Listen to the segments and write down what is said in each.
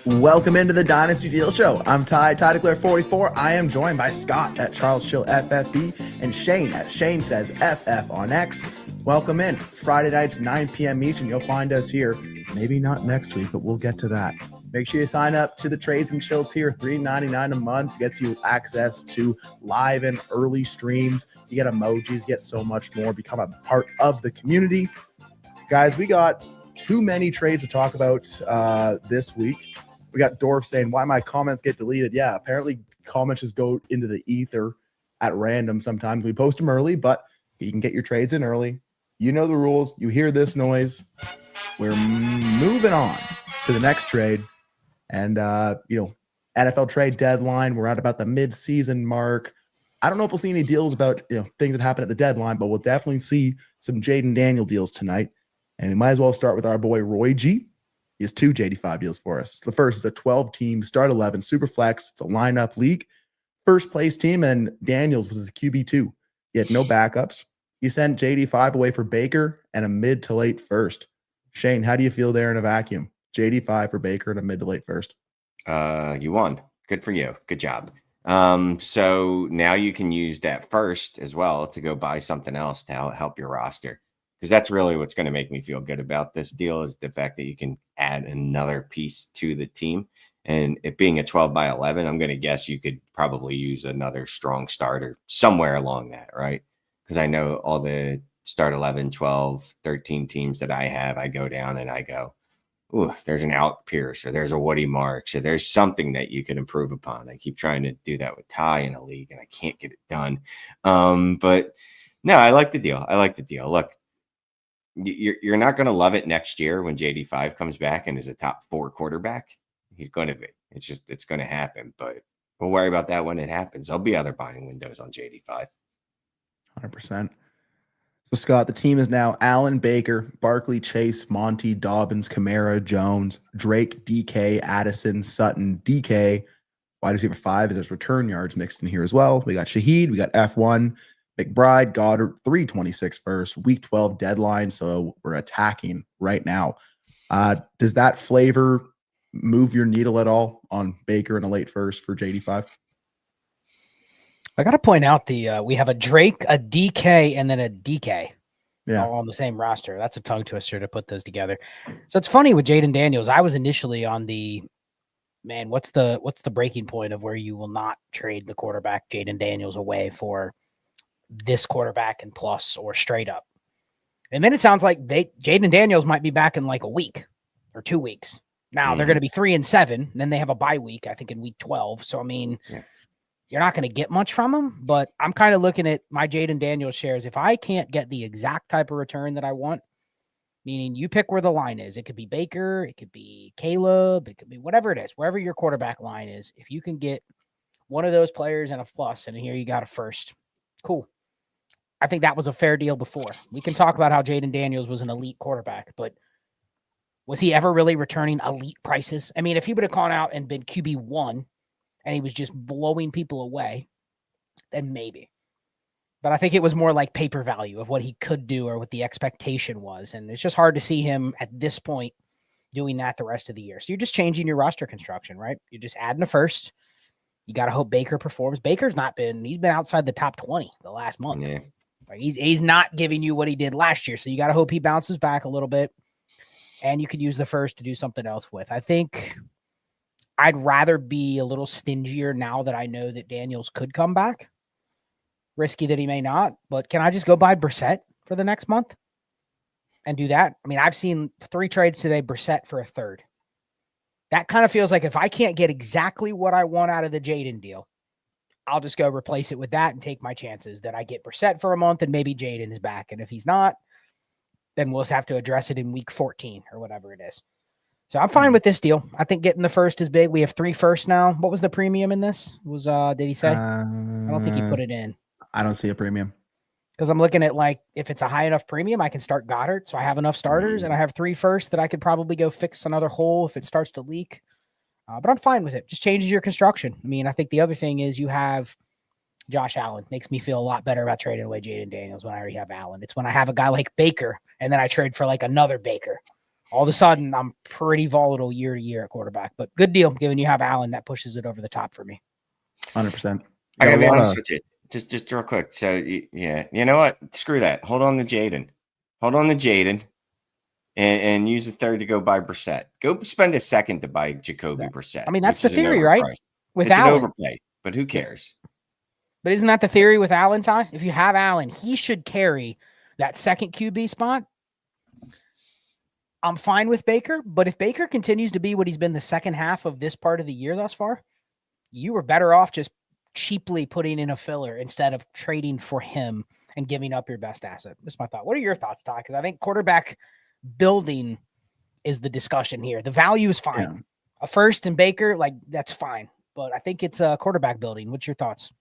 Welcome into the Dynasty Deal Show. I'm Ty Declare 44. I am joined by Scott at Charles Chill FFB and Shane at Shane Says FF on X. Welcome in. Friday nights, 9 p.m. Eastern. You'll find us here. Maybe not next week, but we'll get to that. Make sure you sign up to the Trades and Chill tier. $3.99 a month gets you access to live and early streams. You get emojis, you get so much more. Become a part of the community. Guys, we got too many trades to talk about this week. We got Dorf saying, why my comments get deleted. Yeah, apparently comments just go into the ether at random sometimes. We post them early, but you can get your trades in early. You know the rules. You hear this noise. We're moving on to the next trade. And, NFL trade deadline. We're at about the mid-season mark. I don't know if we'll see any deals about things that happen at the deadline, but we'll definitely see some Jaden Daniels deals tonight. And we might as well start with our boy Roy G. He has two JD5 deals for us. The first is a 12-team start 11 super flex. It's a lineup league. First place team, and Daniels was his QB2. He had no backups. He sent JD5 away for Baker and a mid to late first. Shane, how do you feel there in a vacuum? JD5 for Baker and a mid to late first. You won. Good for you. Good job. So now you can use that first as well to go buy something else to help your roster. Because that's really what's going to make me feel good about this deal is the fact that you can add another piece to the team. And it being a 12 by 11, I'm going to guess you could probably use another strong starter somewhere along that, right? Because I know all the start 11, 12, 13 teams that I have, I go down and I go, ooh, there's an Alec Pierce or there's a Woody Marks or there's something that you can improve upon. I keep trying to do that with Ty in a league and I can't get it done. But no, I like the deal. Look, you're not going to love it next year when JD5 comes back and is a top 4 quarterback. He's going to be. It's going to happen. But we'll worry about that when it happens. There'll be other buying windows on JD5. 100%. So, Scott, the team is now Allen, Baker, Barkley, Chase, Monty, Dobbins, Kamara, Jones, Drake, DK, Addison, Sutton, DK. Wide receiver 5 is there's return yards mixed in here as well. We got Shaheed. We got F1. McBride, Goddard, 326 first, week 12 deadline. So we're attacking right now. Does that flavor move your needle at all on Baker in a late first for JD5? I got to point out we have a Drake, a DK, and then a DK all on the same roster. That's a tongue twister to put those together. So it's funny with Jaden Daniels. I was initially on what's the breaking point of where you will not trade the quarterback Jaden Daniels away for this quarterback and plus or straight up. And then it sounds like Jaden Daniels might be back in like a week or 2 weeks. Now they're going to be 3-7. And then they have a bye week, I think in week 12. So, I mean, you're not going to get much from them, but I'm kind of looking at my Jaden Daniels shares. If I can't get the exact type of return that I want, meaning you pick where the line is, it could be Baker, it could be Caleb, it could be whatever it is, wherever your quarterback line is. If you can get one of those players and a plus, and here you got a first, cool. I think that was a fair deal before. We can talk about how Jaden Daniels was an elite quarterback, but was he ever really returning elite prices? I mean, if he would have gone out and been QB1 and he was just blowing people away, then maybe. But I think it was more like paper value of what he could do or what the expectation was. And it's just hard to see him at this point doing that the rest of the year. So you're just changing your roster construction, right? You're just adding a first. You got to hope Baker performs. Baker's he's been outside the top 20 the last month. Yeah. Like he's not giving you what he did last year. So you got to hope he bounces back a little bit and you could use the first to do something else with. I think I'd rather be a little stingier now that I know that Daniels could come back. Risky that he may not, but can I just go buy Brissett for the next month and do that? I mean, I've seen 3 trades today, Brissett for a third. That kind of feels like if I can't get exactly what I want out of the Jaden deal, I'll just go replace it with that and take my chances that I get Brissett for a month and maybe Jaden is back. And if he's not, then we'll just have to address it in week 14 or whatever it is. So I'm fine with this deal. I think getting the first is big. We have 3 firsts now. What was the premium in this? Did he say? I don't think he put it in. I don't see a premium. Because I'm looking at like, if it's a high enough premium, I can start Goddard. So I have enough starters and I have 3 firsts that I could probably go fix another hole if it starts to leak. But I'm fine with it. Just changes your construction. I mean, I think the other thing is you have Josh Allen. Makes me feel a lot better about trading away Jaden Daniels when I already have Allen. It's when I have a guy like Baker and then I trade for like another Baker all of a sudden I'm pretty volatile year to year at quarterback. But good deal, given you have Allen, that pushes it over the top for me. 100%. I gotta be honest with you. Just real quick. So yeah, you know what? Screw that. Hold on to Jaden. And use a third to go buy Brissett. Go spend a second to buy Jacoby Brissett. I mean, that's the theory, right? With Allen. An overpay, but who cares? But isn't that the theory with Allen, Ty? If you have Allen, he should carry that second QB spot. I'm fine with Baker, but if Baker continues to be what he's been the second half of this part of the year thus far, you were better off just cheaply putting in a filler instead of trading for him and giving up your best asset. That's my thought. What are your thoughts, Ty? Because I think quarterback building is the discussion here. The value is fine. Yeah. A first and Baker, like that's fine. But I think it's a quarterback building. What's your thoughts?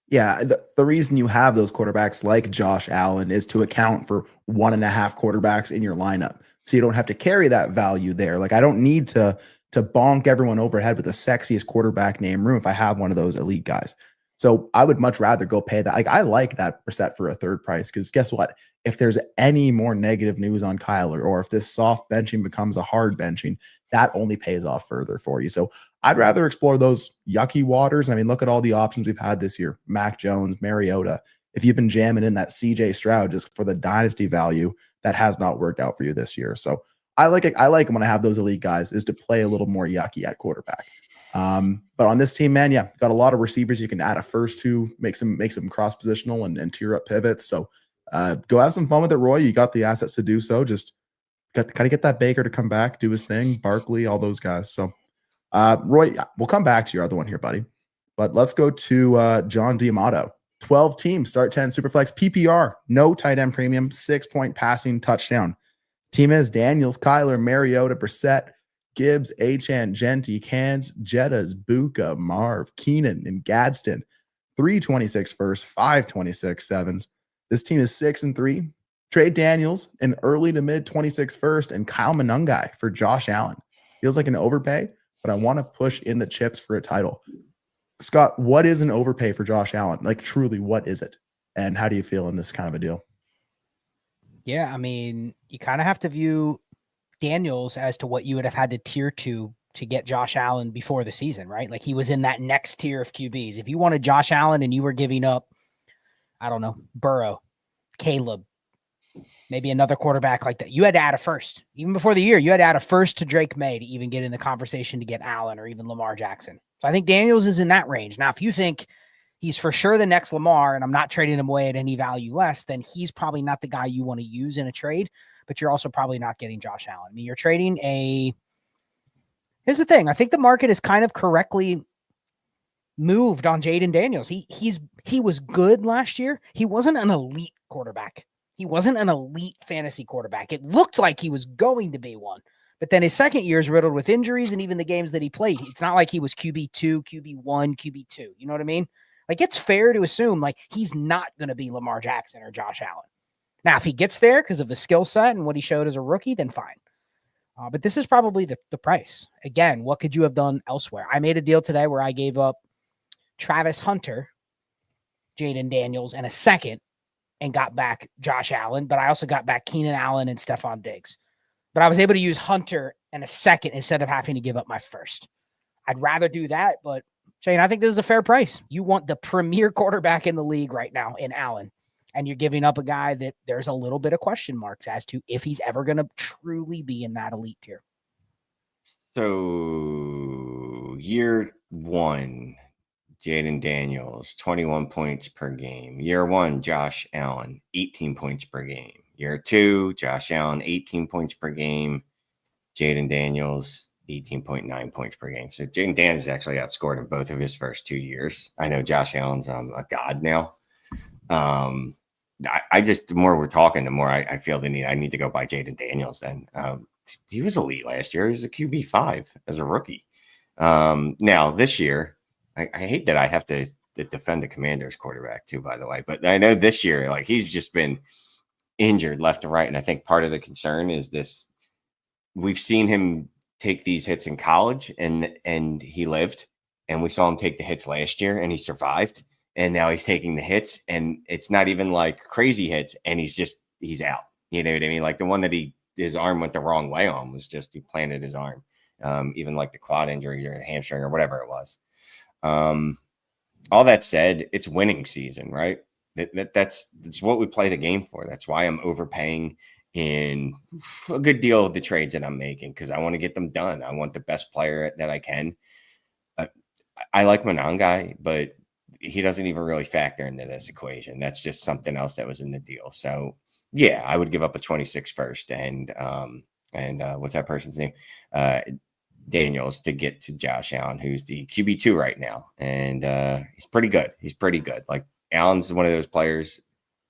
Yeah, the reason you have those quarterbacks like Josh Allen is to account for 1.5 quarterbacks in your lineup. So you don't have to carry that value there. Like I don't need to bonk everyone overhead with the sexiest quarterback name room if I have one of those elite guys. So I would much rather go pay that. Like I like that Brissett for a third price because guess what? If there's any more negative news on Kyler or if this soft benching becomes a hard benching, that only pays off further for you. So I'd rather explore those yucky waters. I mean, look at all the options we've had this year. Mac Jones, Mariota. If you've been jamming in that CJ Stroud just for the dynasty value, that has not worked out for you this year. So I like it. I like when I have those elite guys is to play a little more yucky at quarterback. But on this team, man, yeah, got a lot of receivers you can add a first to, make some cross positional and tier up pivots. So go have some fun with it, Roy. You got the assets to do so. Just got to kind of get that Baker to come back, do his thing, Barkley, all those guys. So Roy, we'll come back to your other one here, buddy. But let's go to John D'Amato. 12 teams, start 10, Superflex, PPR, no tight end premium, 6-point passing touchdown. Team is Daniels, Kyler, Mariota, Brissett, Gibbs, Achane, Genty, Cans, Jettas, Buka, Marv, Keenan, and Gadsden. 326 first, 526 sevens. This team is 6-3. Trade Daniels, an early to mid 26 first, and Kyle Monungai for Josh Allen. Feels like an overpay, but I want to push in the chips for a title. Scott, what is an overpay for Josh Allen? Like, truly, what is it? And how do you feel in this kind of a deal? Yeah, I mean, you kind of have to view Daniels as to what you would have had to tier to get Josh Allen before the season, right? Like, he was in that next tier of QBs. If you wanted Josh Allen and you were giving up, I don't know, Burrow, Caleb, maybe another quarterback like that, you had to add a first. Even before the year, you had to add a first to Drake May to even get in the conversation to get Allen or even Lamar Jackson. So I think Daniels is in that range. Now, if you think he's for sure the next Lamar and I'm not trading him away at any value less, then he's probably not the guy you want to use in a trade, but you're also probably not getting Josh Allen. I mean, you're trading here's the thing. I think the market is kind of correctly moved on Jaden Daniels. He was good last year. He wasn't an elite quarterback. He wasn't an elite fantasy quarterback. It looked like he was going to be one. But then his second year is riddled with injuries, and even the games that he played, it's not like he was QB2, QB1, QB2. You know what I mean? Like, it's fair to assume, like, he's not going to be Lamar Jackson or Josh Allen. Now, if he gets there because of the skill set and what he showed as a rookie, then fine. But this is probably the price. Again, what could you have done elsewhere? I made a deal today where I gave up Travis Hunter, Jaden Daniels, and a second, and got back Josh Allen, but I also got back Keenan Allen and Stephon Diggs. But I was able to use Hunter and a second instead of having to give up my first. I'd rather do that, but Shane, I think this is a fair price. You want the premier quarterback in the league right now in Allen, and you're giving up a guy that there's a little bit of question marks as to if he's ever going to truly be in that elite tier. So year one, Jaden Daniels, 21 points per game. Year one, Josh Allen, 18 points per game. Year two, Josh Allen, 18 points per game. Jaden Daniels, 18.9 points per game. So Jaden Daniels actually outscored in both of his first 2 years. I know Josh Allen's a god now. I just, the more we're talking, the more I feel the need. I need to go buy Jaden Daniels then. He was elite last year. He was a QB5 as a rookie. Now, this year, I hate that I have to defend the Commanders quarterback too, by the way. But I know this year, like, he's just been injured left and right. And I think part of the concern is this. We've seen him take these hits in college and he lived, and we saw him take the hits last year and he survived, and now he's taking the hits and it's not even like crazy hits and he's out. You know what I mean? Like the one that he his arm went the wrong way on, was just he planted his arm. Even like the quad injury or the hamstring or whatever it was. All that said, it's winning season, right? That's what we play the game for. That's why I'm overpaying in a good deal of the trades that I'm making, because I want to get them done. I want the best player that I can. I like Monangai, but he doesn't even really factor into this equation. That's just something else that was in the deal. So yeah, I would give up a 26 first and what's that person's name? Daniels to get to Josh Allen, who's the QB2 right now. And he's pretty good. Like, Allen's one of those players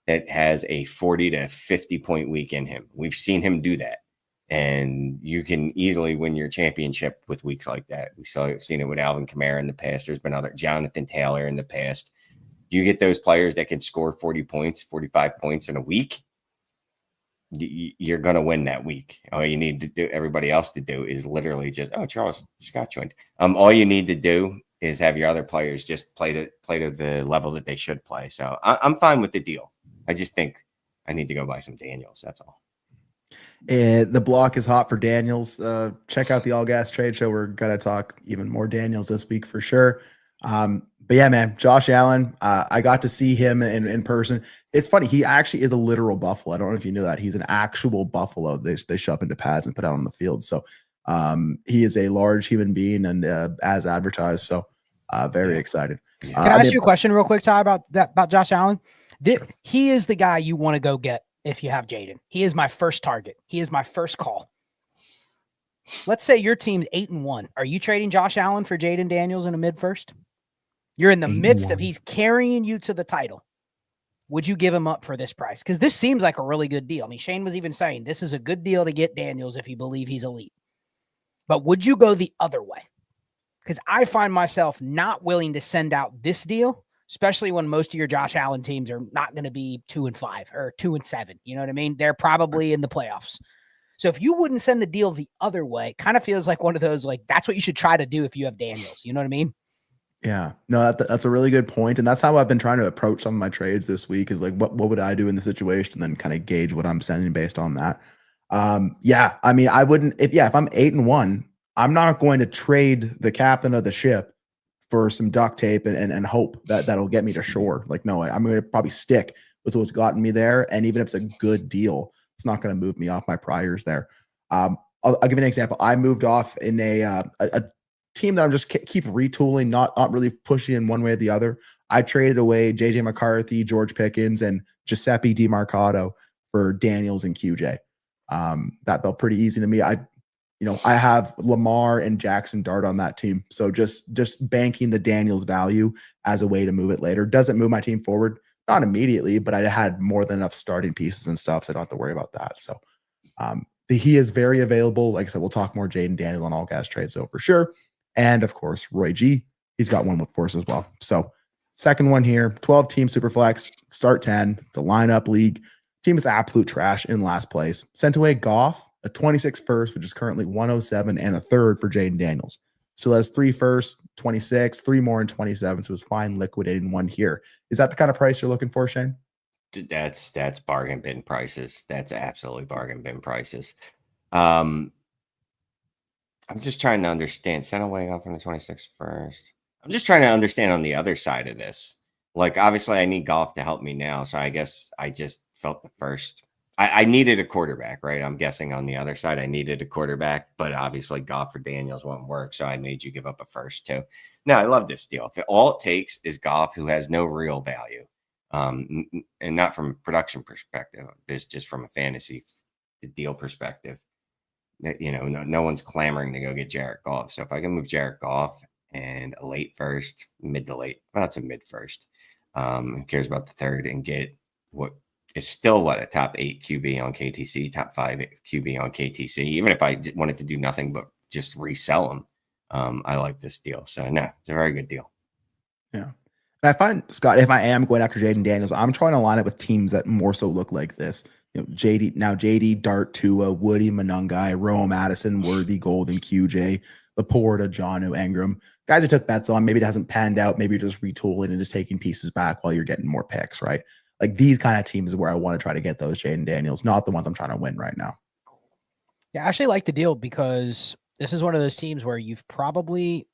that has a 40 to 50 point week in him. We've seen him do that. And you can easily win your championship with weeks like that. We've seen it with Alvin Kamara in the past. There's been other Jonathan Taylor in the past. You get those players that can score 40 points, 45 points in a week, you're going to win that week. All you need to do, everybody else to do, is literally just, Charles Scott joined. All you need to do is have your other players just play to the level that they should play. So I'm fine with the deal. I just think I need to go buy some Daniels. That's all. The block is hot for Daniels. Check out the All Gas Trade Show. We're going to talk even more Daniels this week for sure. But yeah, man, Josh Allen, I got to see him in person. It's funny. He actually is a literal buffalo. I don't know if you knew that. He's an actual buffalo. They shove into pads and put out on the field. So he is a large human being and as advertised. So very excited. Can I ask you a question real quick, Ty, about Josh Allen? Sure. He is the guy you want to go get if you have Jaden. He is my first target. He is my first call. Let's say your team's 8-1. Are you trading Josh Allen for Jaden Daniels in a mid-first? You're in the midst of, he's carrying you to the title. Would you give him up for this price? Because this seems like a really good deal. I mean, Shane was even saying this is a good deal to get Daniels if you believe he's elite. But would you go the other way? Because I find myself not willing to send out this deal, especially when most of your Josh Allen teams are not going to be 2-5 or 2-7. You know what I mean? They're probably in the playoffs. So if you wouldn't send the deal the other way, kind of feels like one of those, like, that's what you should try to do if you have Daniels. You know what I mean? Yeah, no, that's a really good point. And that's how I've been trying to approach some of my trades this week, is like, what would I do in the situation, and then kind of gauge what I'm sending based on that. Yeah, I mean, I wouldn't, if I'm 8-1, I'm not going to trade the captain of the ship for some duct tape and hope that'll get me to shore. Like, no, I'm going to probably stick with what's gotten me there. And even if it's a good deal, it's not going to move me off my priors there. I'll give you an example. I moved off in a team that I'm just keep retooling, not really pushing in one way or the other. I traded away JJ McCarthy, George Pickens, and Giuseppe DiMarcado for Daniels and QJ. That felt pretty easy to me. I have Lamar and Jackson Dart on that team. So just banking the Daniels value as a way to move it later doesn't move my team forward. Not immediately, but I had more than enough starting pieces and stuff, so I don't have to worry about that. So he is very available. Like I said, we'll talk more Jaden Daniels on All Gas Trade, so for sure. And of course, Roy G, he's got one for us as well. So second one here, 12-team Superflex, start 10. It's a lineup league. Team is absolute trash in last place. Sent away Goff, a 26 first, which is currently 107, and a third for Jaden Daniels. Still has 3 first, 26, 3 more in 27, so it's fine liquidating one here. Is that the kind of price you're looking for, Shane? That's bargain bin prices. That's absolutely bargain bin prices. I'm just trying to understand. Sent away off on the 26th first. I'm just trying to understand on the other side of this. Like, obviously, I need Goff to help me now. So I guess I just felt the first. I needed a quarterback, right? I'm guessing on the other side, I needed a quarterback. But obviously, Goff for Daniels won't work. So I made you give up a first, too. Now, I love this deal. If all it takes is Goff, who has no real value, and not from a production perspective, it's just from a fantasy deal perspective. No one's clamoring to go get Jared Goff. So if I can move Jared Goff and a late first, mid to late, well, it's a mid first. Who cares about the third, and get what is still a top 8 QB on KTC, top 5 QB on KTC. Even if I wanted to do nothing but just resell them, I like this deal. So no, it's a very good deal. Yeah. And I find, Scott, if I am going after Jaden Daniels, I'm trying to line up with teams that more so look like this. JD, Dart, Tua, Woody, Monangai, Rome, Addison, Worthy, Golden, QJ, LaPorta, Jonnu, Engram. Guys who took bets on, maybe it hasn't panned out. Maybe you're just retooling and just taking pieces back while you're getting more picks, right? Like, these kind of teams is where I want to try to get those Jaden Daniels, not the ones I'm trying to win right now. Yeah, I actually like the deal because this is one of those teams where you've probably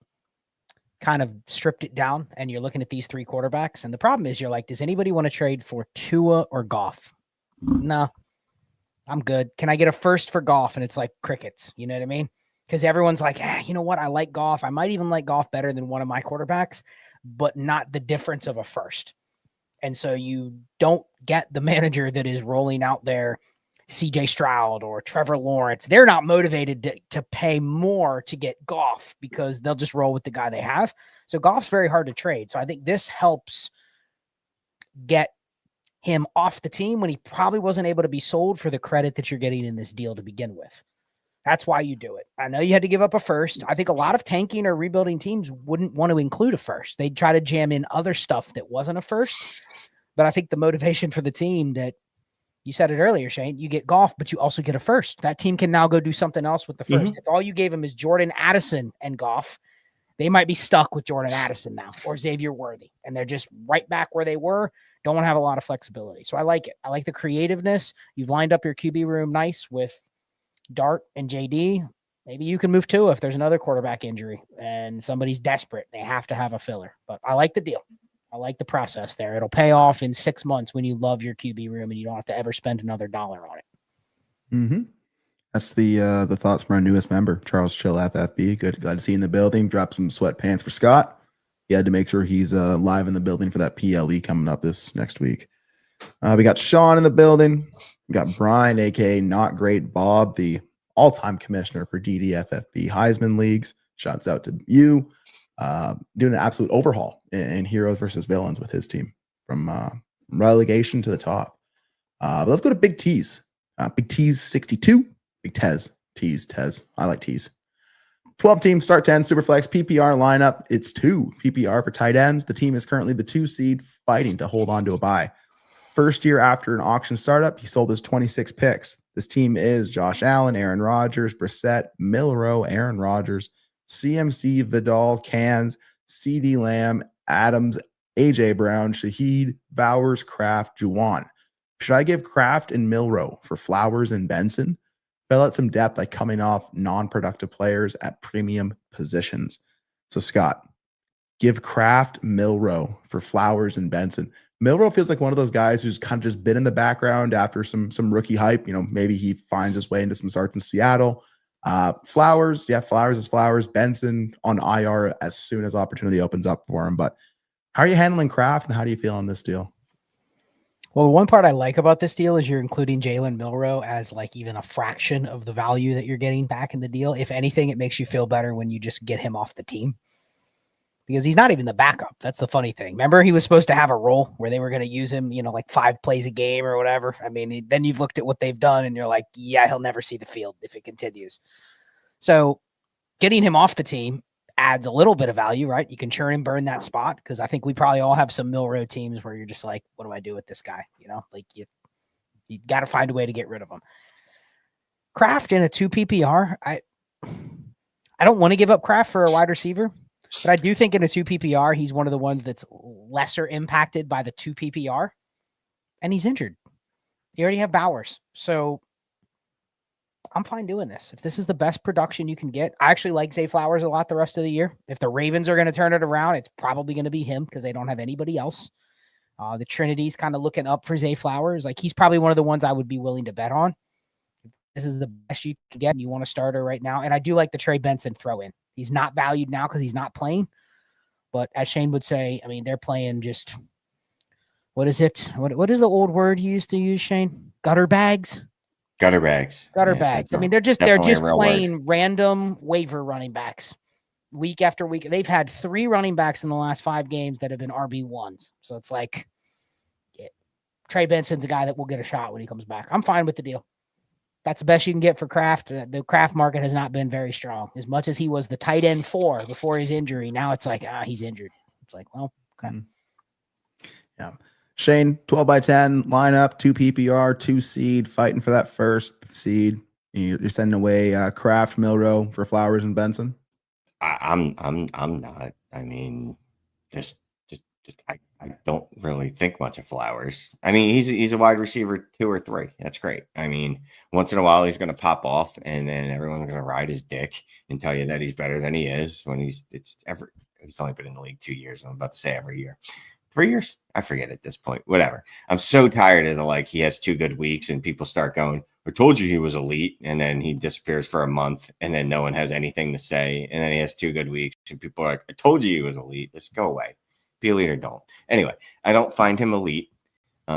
kind of stripped it down and you're looking at these 3 quarterbacks. And the problem is you're like, does anybody want to trade for Tua or Goff? No, I'm good. Can I get a first for Goff? And it's like crickets. You know what I mean? Because everyone's like, you know what? I like Goff. I might even like Goff better than one of my quarterbacks, but not the difference of a first. And so you don't get the manager that is rolling out there CJ Stroud or Trevor Lawrence. They're not motivated to pay more to get Goff because they'll just roll with the guy they have. So Goff's very hard to trade. So I think this helps get him off the team when he probably wasn't able to be sold for the credit that you're getting in this deal to begin with. That's why you do it. I know you had to give up a first. I think a lot of tanking or rebuilding teams wouldn't want to include a first. They'd try to jam in other stuff that wasn't a first. But I think the motivation for the team that you said it earlier, Shane, you get Goff, but you also get a first. That team can now go do something else with the first. If all you gave them is Jordan Addison and Goff, they might be stuck with Jordan Addison now or Xavier Worthy. And they're just right back where they were. Don't want to have a lot of flexibility. So I like it. I like the creativeness. You've lined up your QB room nice with Dart and JD. Maybe you can move Tua if there's another quarterback injury and somebody's desperate. They have to have a filler. But I like the deal. I like the process there. It'll pay off in 6 months when you love your QB room and you don't have to ever spend another dollar on it. That's the thoughts from our newest member, Charles Chill FFB. Good, glad to see you in the building. Drop some sweatpants for Scott. He had to make sure he's live in the building for that PLE coming up this next week. We got Sean in the building. We got Brian, aka Not Great Bob, the all-time commissioner for DDFFB Heisman Leagues. Shouts out to you. Doing an absolute overhaul in heroes versus villains with his team from relegation to the top. But let's go to Big T's. Big T's 62. Big Tez. Tez. I like T's. 12 team, start 10, Superflex, PPR lineup. It's 2 PPR for tight ends. The team is currently the 2 seed fighting to hold on to a bye. First year after an auction startup, he sold his 26 picks. This team is Josh Allen, Aaron Rodgers, Brissett, Milrow, Aaron Rodgers, CMC, Vidal, Cans, CD Lamb, Adams, AJ Brown, Shaheed, Bowers, Kraft, Juwan. Should I give Kraft and Milrow for Flowers and Benson? Fill out some depth by coming off non-productive players at premium positions. So Scott, give Kraft, Milrow for Flowers and Benson. Milrow feels like one of those guys who's kind of just been in the background after some rookie hype. You know, maybe he finds his way into some starts in Seattle. Flowers, Flowers is Flowers. Benson on IR as soon as opportunity opens up for him. But how are you handling Kraft and how do you feel on this deal? Well, the one part I like about this deal is you're including Jalen Milrow as like even a fraction of the value that you're getting back in the deal. If anything, it makes you feel better when you just get him off the team because he's not even the backup. That's the funny thing. Remember, he was supposed to have a role where they were going to use him, like 5 plays a game or whatever. I mean, then you've looked at what they've done and you're like, yeah, he'll never see the field if it continues. So getting him off the team adds a little bit of value, right? You can churn and burn that spot because I think we probably all have some Milrow teams where you're just like, what do I do with this guy? Like you got to find a way to get rid of him. Kraft in a 2 PPR, I don't want to give up Kraft for a wide receiver, but I do think in a 2 PPR, he's one of the ones that's lesser impacted by the 2 PPR, and he's injured. You already have Bowers, so I'm fine doing this. If this is the best production you can get, I actually like Zay Flowers a lot the rest of the year. If the Ravens are going to turn it around, it's probably going to be him because they don't have anybody else. The Trinity's kind of looking up for Zay Flowers. Like he's probably one of the ones I would be willing to bet on. This is the best you can get. And you want a starter right now. And I do like the Trey Benson throw in. He's not valued now because he's not playing. But as Shane would say, I mean, they're playing just, what is it? What is the old word you used to use, Shane? Gutter bags? Gutter bags. I mean, they're just playing random waiver running backs week after week. They've had 3 running backs in the last 5 games that have been RB1s. So it's like Trey Benson's a guy that will get a shot when he comes back. I'm fine with the deal. That's the best you can get for Kraft. The Kraft market has not been very strong. As much as he was the tight end 4 before his injury, now it's like, he's injured. It's like, well, okay. Yeah. Shane, 12 by 10 lineup, 2 PPR, 2 seed, fighting for that first seed. You're sending away Kraft, Milrow for Flowers and Benson. I'm not. I mean, I I don't really think much of Flowers. I mean, he's a wide receiver 2 or 3. That's great. I mean, once in a while he's going to pop off, and then everyone's going to ride his dick and tell you that he's better than he is. When he's only been in the league 2 years. I'm about to say every year. 3 years? I forget at this point. Whatever. I'm so tired of he has 2 good weeks and people start going, I told you he was elite. And then he disappears for a month and then no one has anything to say. And then he has 2 good weeks and people are like, I told you he was elite. Let's go away. Be elite or don't. Anyway, I don't find him elite. So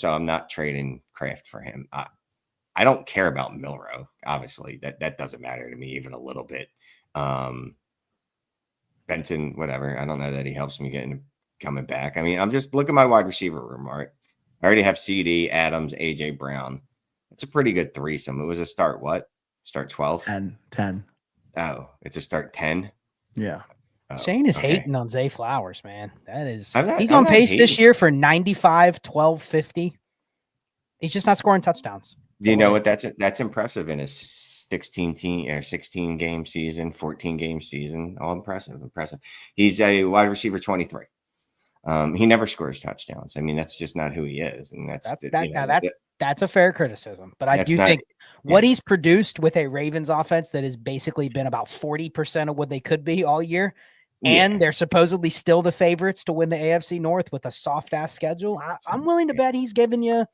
I'm not trading Kraft for him. I don't care about Milroe. Obviously, that doesn't matter to me even a little bit. Benton, whatever. I don't know that he helps me coming back. I mean, I'm just look at my wide receiver room, all right? I already have CD, Adams, AJ Brown. It's a pretty good threesome. It was a start what? Start 12? 10. Oh, it's a start 10? Yeah. Oh, Shane is hating on Zay Flowers, man. That is he's I'm on not pace hating. this year for 95, 12, 50. He's just not scoring touchdowns. Do you know what that's impressive in a 16 game season, 14 game season? All impressive. He's a wide receiver 23. He never scores touchdowns. I mean, that's just not who he is, and that's a fair criticism. But I do think what he's produced with a Ravens offense that has basically been about 40% of what they could be all year, and they're supposedly still the favorites to win the AFC North with a soft ass schedule. I'm willing to bet he's giving you a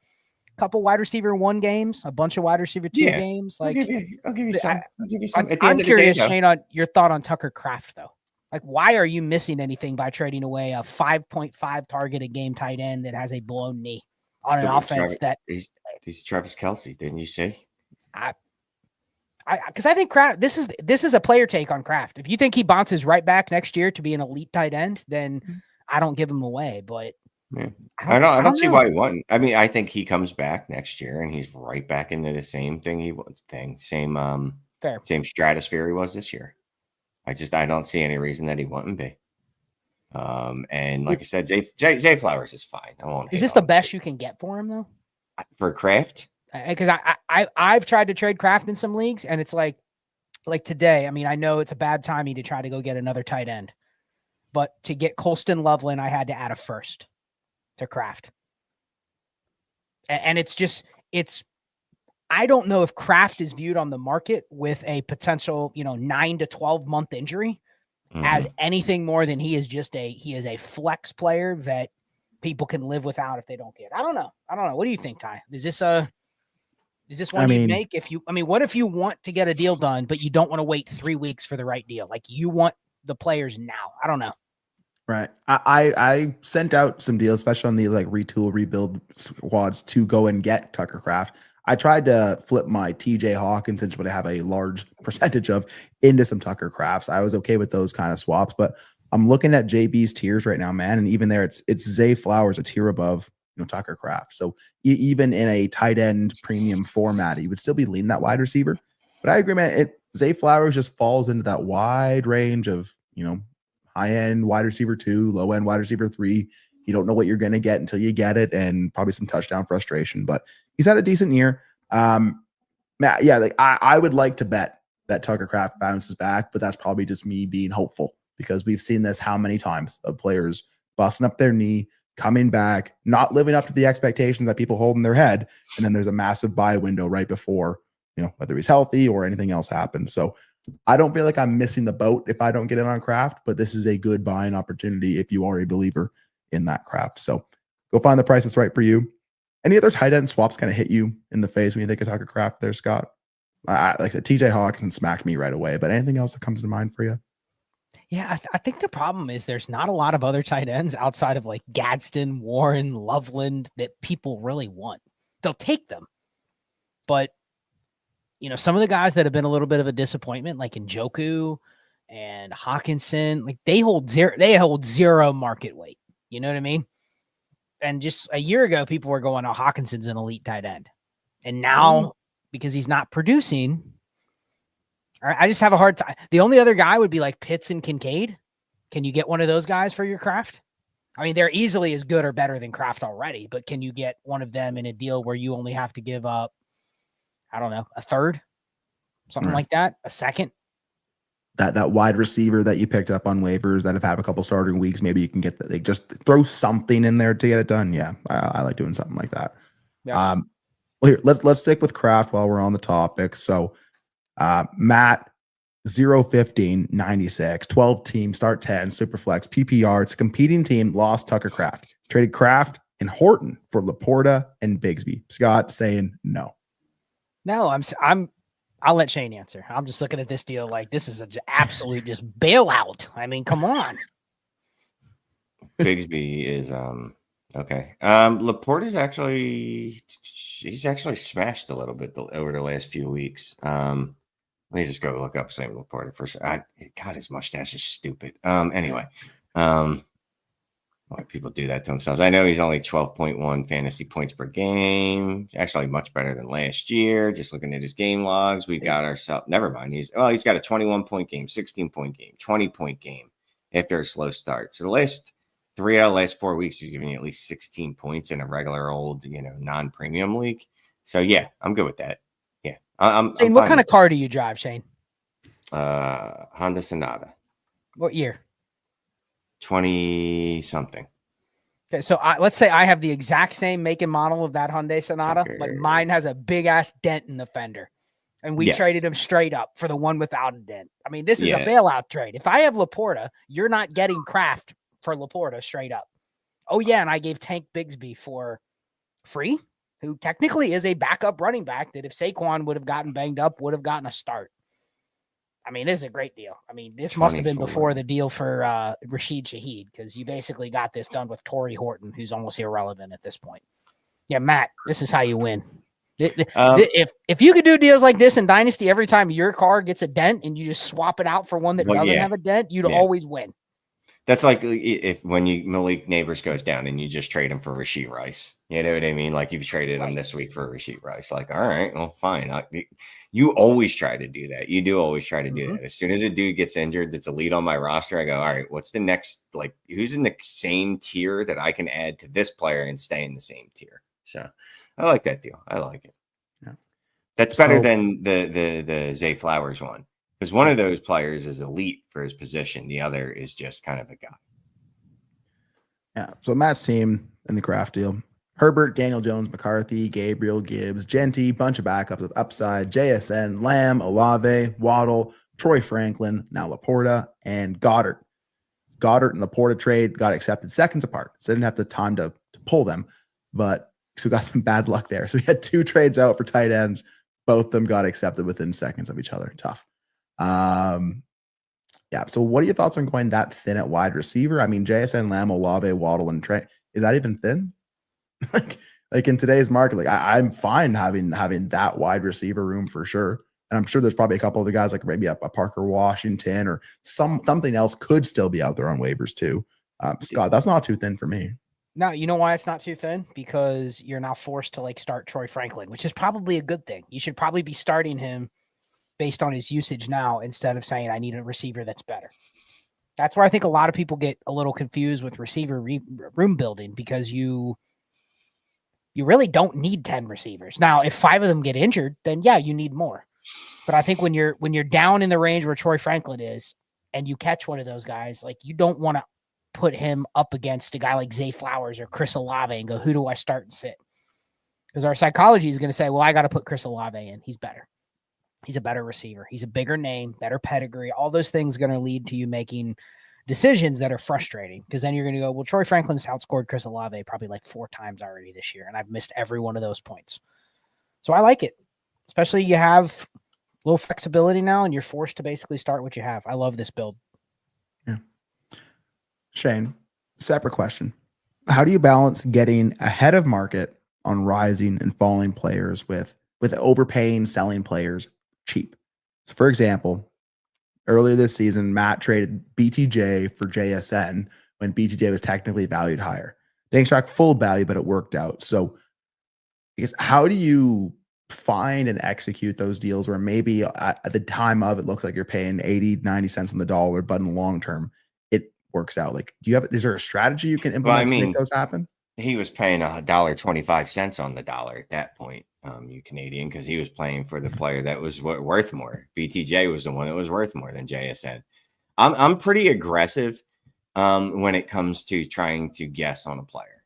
couple wide receiver 1 games, a bunch of wide receiver 2 games. Like I'll give you some. I'm curious, Shane, on your thought on Tucker Kraft, though. Like, why are you missing anything by trading away a 5.5 target a game tight end that has a blown knee on an offense he's Travis Kelce? Didn't you say? Because I think Kraft. This is a player take on Kraft. If you think he bounces right back next year to be an elite tight end, then I don't give him away. But I don't see why he wouldn't. I mean, I think he comes back next year and he's right back into the same thing same stratosphere he was this year. I don't see any reason that he wouldn't be. And like I said, Zay Flowers is fine. I won't. Is this the best you can get for him though? For Kraft? Because I've tried to trade Kraft in some leagues, and it's like today. I mean, I know it's a bad timing to try to go get another tight end, but to get Colston Loveland, I had to add a first to Kraft, and it's. I don't know if Kraft is viewed on the market with a potential, 9 to 12 month injury as anything more than he is a flex player that people can live without if they don't get. I don't know. What do you think, Ty? Is this one you make what if you want to get a deal done, but you don't want to wait 3 weeks for the right deal? Like, you want the players now. I don't know. Right. I sent out some deals, especially on the retool rebuild squads, to go and get Tucker Kraft. I tried to flip my TJ Hawkins, which I have a large percentage of, into some Tucker Krafts. I was okay with those kind of swaps, but I'm looking at JB's tiers right now, man. And even there, it's Zay Flowers, a tier above, Tucker Kraft. So even in a tight end premium format, he would still be leaning that wide receiver. But I agree, man. Zay Flowers just falls into that wide range of, high end wide receiver 2, low end wide receiver 3. You don't know what you're going to get until you get it, and probably some touchdown frustration, but he's had a decent year. Matt, I would like to bet that Tucker Kraft bounces back, but that's probably just me being hopeful, because we've seen this how many times of players busting up their knee, coming back, not living up to the expectations that people hold in their head. And then there's a massive buy window right before, whether he's healthy or anything else happens. So I don't feel like I'm missing the boat if I don't get in on Kraft, but this is a good buying opportunity if you are a believer in that Kraft. So go find the price that's right for you. Any other tight end swaps kind of hit you in the face when you think of Tucker Kraft there, Scott? Like I said, TJ Hawkins smacked me right away, but anything else that comes to mind for you? Yeah, I think the problem is there's not a lot of other tight ends outside of Gadsden, Warren, Loveland that people really want. They'll take them. But, some of the guys that have been a little bit of a disappointment, like Njoku and Hawkinson, they hold zero market weight. You know what I mean? And just a year ago, people were going, Hawkinson's an elite tight end. And now, because he's not producing, I just have a hard time. The only other guy would be Pitts and Kincaid. Can you get one of those guys for your Kraft? I mean, they're easily as good or better than Kraft already, but can you get one of them in a deal where you only have to give up, I don't know, a third? Something like that? A second? that wide receiver that you picked up on waivers that have had a couple starting weeks. Maybe you can get that. They just throw something in there to get it done. Yeah, I like doing something like that. Yeah. Well, here let's stick with craft while we're on the topic. So, Matt 0-15, 96, 12 team, start 10, super flex, PPR. It's a competing team, lost Tucker Kraft. Traded Kraft and Horton for LaPorta and Bigsby. Scott saying no. No, I'll let Shane answer. I'm just looking at this deal like this is an absolute just bailout. I mean, come on. Bigsby is okay. LaPorta's he's actually smashed a little bit over the last few weeks. Let me just go look up Sam LaPorta first. God, his mustache is stupid. Anyway, why people do that to themselves? I know he's only 12.1 fantasy points per game. Actually, much better than last year. Just looking at his game logs, we got ourselves. Never mind. He's got a 21-point game, 16-point game, 20-point game after a slow start. So the last 3 out of the last 4 weeks, he's giving you at least 16 points in a regular old, non-premium league. So yeah, I'm good with that. Yeah, I'm Shane, what kind of car do you drive, Shane? Honda Sonata. What year? 20-something. Okay, so let's say I have the exact same make and model of that Hyundai Sonata, but mine has a big ass dent in the fender, and we traded him straight up for the one without a dent. I mean, this is a bailout trade. If I have LaPorta, you're not getting Kraft for LaPorta straight up. Oh yeah, and I gave Tank Bigsby for free, who technically is a backup running back that if Saquon would have gotten banged up, would have gotten a start. I mean, this is a great deal. I mean, this must have been before the deal for Rashid Shaheed, because you basically got this done with Torrey Horton, who's almost irrelevant at this point. Yeah, Matt, this is how you win. If you could do deals like this in Dynasty every time your car gets a dent and you just swap it out for one that doesn't have a dent, you'd always win. That's like when Malik Neighbors goes down and you just trade him for Rashid Rice. You know what I mean? Like you've traded him this week for Rashid Rice. Like, all right, well, fine. You always try to do that. You do always try to do that. As soon as a dude gets injured that's a lead on my roster, I go, all right, what's the next, like, who's in the same tier that I can add to this player and stay in the same tier? So I like that deal. I like it. Yeah. That's better than the Zay Flowers one. Because one of those players is elite for his position. The other is just kind of a guy. Yeah. So Matt's team in the Kraft deal: Herbert, Daniel Jones, McCarthy, Gabriel, Gibbs, Genty, bunch of backups with upside, JSN, Lamb, Olave, Waddle, Troy Franklin, now LaPorta, and Goddard. Goddard and LaPorta trade got accepted seconds apart. So they didn't have the time to pull them, but so we got some bad luck there. So we had 2 trades out for tight ends. Both of them got accepted within seconds of each other. Tough. Yeah. So what are your thoughts on going that thin at wide receiver? I mean, JSN, Lamb, Olave, Waddle, and Trey. Is that even thin? like in today's market, like I'm fine having that wide receiver room for sure. And I'm sure there's probably a couple of the guys like maybe a Parker Washington or something else could still be out there on waivers too. Scott, that's not too thin for me. No, you know why it's not too thin? Because you're now forced to start Troy Franklin, which is probably a good thing. You should probably be starting him based on his usage now instead of saying I need a receiver that's better. That's where I think a lot of people get a little confused with receiver room building, because you really don't need 10 receivers. Now, if 5 of them get injured, then yeah, you need more. But I think when you're down in the range where Troy Franklin is and you catch one of those guys, like you don't want to put him up against a guy like Zay Flowers or Chris Olave and go, who do I start and sit? Because our psychology is going to say, well, I got to put Chris Olave in. He's better. He's a better receiver. He's a bigger name, better pedigree. All those things are going to lead to you making decisions that are frustrating, because then you're going to go, well, Troy Franklin's outscored Chris Olave probably 4 times already this year, and I've missed every one of those points. So I like it, especially you have a little flexibility now, and you're forced to basically start what you have. I love this build. Yeah. Shane, separate question. How do you balance getting ahead of market on rising and falling players with overpaying selling players cheap? So for example, earlier this season, Matt traded BTJ for JSN when BTJ was technically valued higher. Didn't extract full value, but it worked out. So I guess how do you find and execute those deals where maybe at the time of it looks like you're paying 80, 90 cents on the dollar, but in the long term, it works out? Like, is there a strategy you can implement to make those happen? He was paying $1.25 on the dollar at that point. you Canadian, because he was playing for the player that was worth more. BTJ was the one that was worth more than JSN. I'm pretty aggressive when it comes to trying to guess on a player.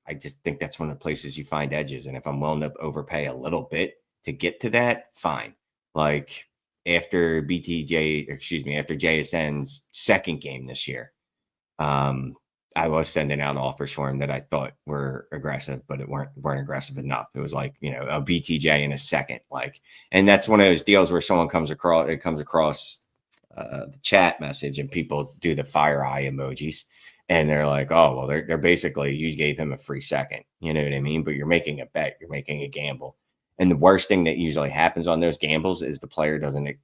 I just think that's one of the places you find edges. And if I'm willing to overpay a little bit to get to that, fine. Like after after JSN's second game this year, I was sending out offers for him that I thought were aggressive, but it weren't aggressive enough. It was like, a BTJ in a second, and that's one of those deals where someone comes across the chat message and people do the fire eye emojis. And they're like, oh, well, they're basically, you gave him a free second. You know what I mean? But you're making a bet. You're making a gamble. And the worst thing that usually happens on those gambles is the player doesn't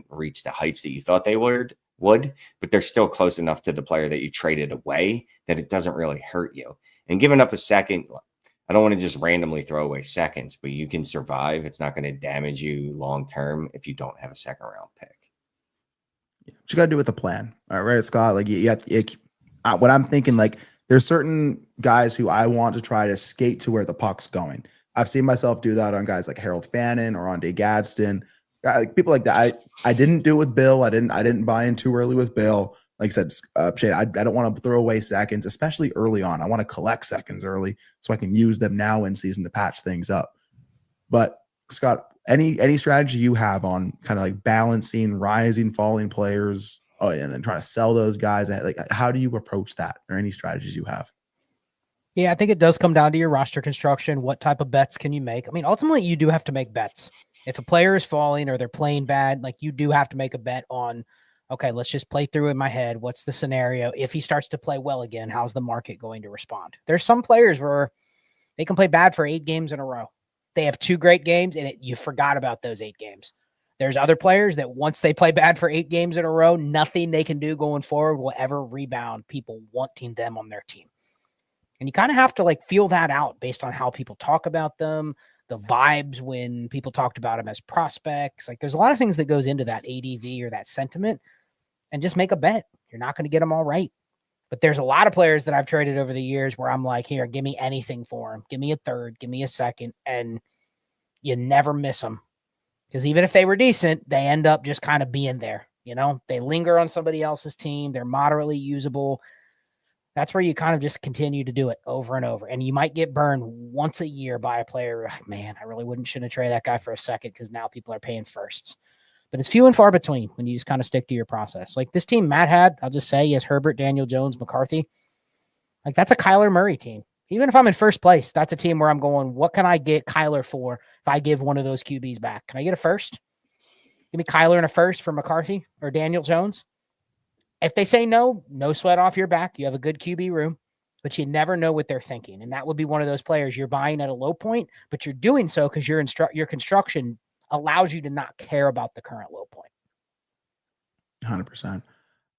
reach the heights that you thought they would, but they're still close enough to the player that you traded away that it doesn't really hurt you. And giving up a second, I don't want to just randomly throw away seconds, but you can survive. It's not going to damage you long-term if you don't have a second round pick. What you got to do with the plan. All right, Scott, what I'm thinking, there's certain guys who I want to try to skate to where the puck's going. I've seen myself do that on guys like Harold Fannin or on Dave Gadsden, people like that. I didn't do it with Bill. I didn't buy in too early with Bill. Like I said, Shane, I don't want to throw away seconds, especially early on. I want to collect seconds early so I can use them now in season to patch things up. But Scott, any strategy you have on kind of balancing rising, falling players? Oh, and then trying to sell those guys. How do you approach that, or any strategies you have? Yeah, I think it does come down to your roster construction. What type of bets can you make? I mean, ultimately, you do have to make bets. If a player is falling or they're playing bad, you do have to make a bet on, okay, let's just play through in my head. What's the scenario? If he starts to play well again, how's the market going to respond? There's some players where they can play bad for 8 games in a row. They have 2 great games, and you forgot about those 8 games. There's other players that once they play bad for 8 games in a row, nothing they can do going forward will ever rebound people wanting them on their team. And you kind of have to feel that out based on how people talk about them, the vibes when people talked about them as prospects. There's a lot of things that goes into that ADV or that sentiment, and just make a bet. You're not going to get them all right. But there's a lot of players that I've traded over the years where I'm like, here, give me anything for them. Give me a third, give me a second. And you never miss them. Because even if they were decent, they end up just kind of being there. They linger on somebody else's team. They're moderately usable. That's where you kind of just continue to do it over and over. And you might get burned once a year by a player. Man, I really shouldn't trade that guy for a second because now people are paying firsts. But it's few and far between when you just kind of stick to your process. This team Matt had, I'll just say, he has Herbert, Daniel Jones, McCarthy. That's a Kyler Murray team. Even if I'm in first place, that's a team where I'm going, what can I get Kyler for if I give one of those QBs back? Can I get a first? Give me Kyler and a first for McCarthy or Daniel Jones. If they say no, no sweat off your back. You have a good QB room, but you never know what they're thinking. And that would be one of those players you're buying at a low point, but you're doing so because your construction allows you to not care about the current low point. 100%.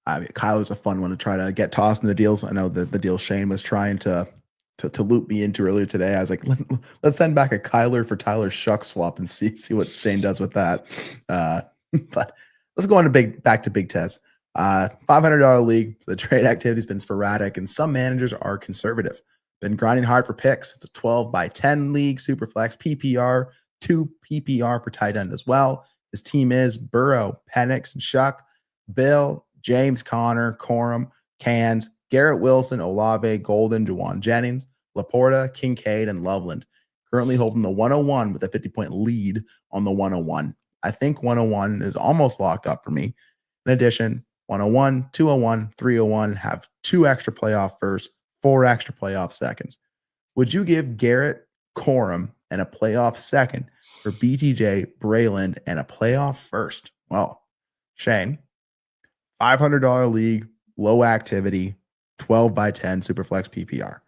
Kyler's a fun one to try to get tossed into deals. I know the deal Shane was trying to loop me into earlier today. I was like, let's send back a Kyler for Tyler Shuck swap and see what Shane does with that. But let's go on back to Big Tez. $500 league. The trade activity has been sporadic, and some managers are conservative. Been grinding hard for picks. It's a 12x10 league, super flex, PPR, 2 PPR for tight end as well. His team is Burrow, Penix, and Shuck, Bill, James Conner, Corum, Cans, Garrett Wilson, Olave, Golden, Juwan Jennings, LaPorta, Kincaid, and Loveland. Currently holding the 101 with a 50-point lead on the 101. I think 101 is almost locked up for me. In addition, 101, 201, 301 have 2 extra playoff firsts, 4 extra playoff seconds. Would you give Garrett, Corum, and a playoff second for BTJ, Braylon, and a playoff first? Well, Shane, $500 league, low activity, 12x10 superflex PPR.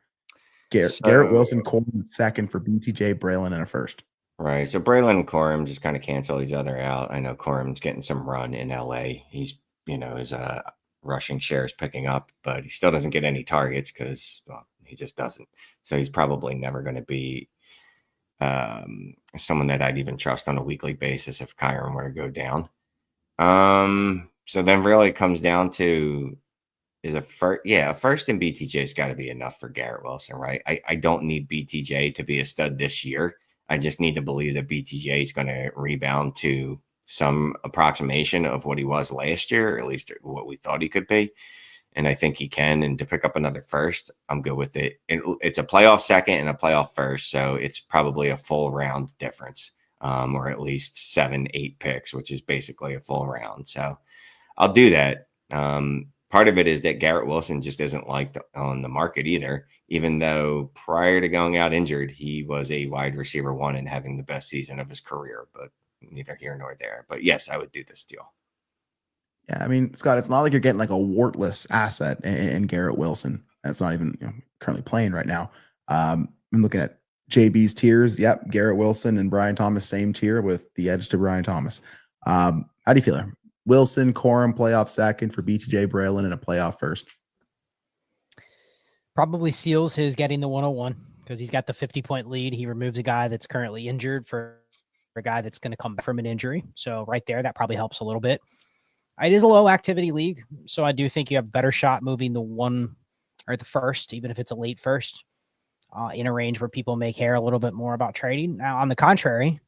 Garrett Wilson, Corum second for BTJ, Braylon, and a first. Right. So Braylon and Corum just kind of cancel each other out. I know Corum's getting some run in LA. He's, his rushing share is picking up, but he still doesn't get any targets because, he just doesn't. So he's probably never going to be someone that I'd even trust on a weekly basis if Kyron were to go down. So then really it comes down to is a first. Yeah, a first in BTJ has got to be enough for Garrett Wilson, right? I don't need BTJ to be a stud this year. I just need to believe that BTJ is going to rebound to some approximation of what he was last year, or at least what we thought he could be. And I think he can. And to pick up another first, I'm good with it. It's a playoff second and a playoff first, so it's probably a full round difference, or at least 7-8 picks, which is basically a full round. So I'll do that. Part of it is that Garrett Wilson just isn't liked on the market either, even though prior to going out injured, he was a wide receiver 1 and having the best season of his career, but neither here nor there. But yes, I would do this deal. Yeah, I mean, Scott, it's not like you're getting like a wartless asset in Garrett Wilson. That's not even currently playing right now. I'm looking at JB's tiers. Yep, Garrett Wilson and Brian Thomas, same tier with the edge to Brian Thomas. How do you feel there? Wilson, Corum, playoff second for BTJ Braylon, and a playoff first. Probably seals his getting the 101 because he's got the 50-point lead. He removes a guy that's currently injured for a guy that's going to come back from an injury. So right there, that probably helps a little bit. It is a low activity league, so I do think you have a better shot moving the 1 or the first, even if it's a late first, in a range where people may care a little bit more about trading. Now, on the contrary,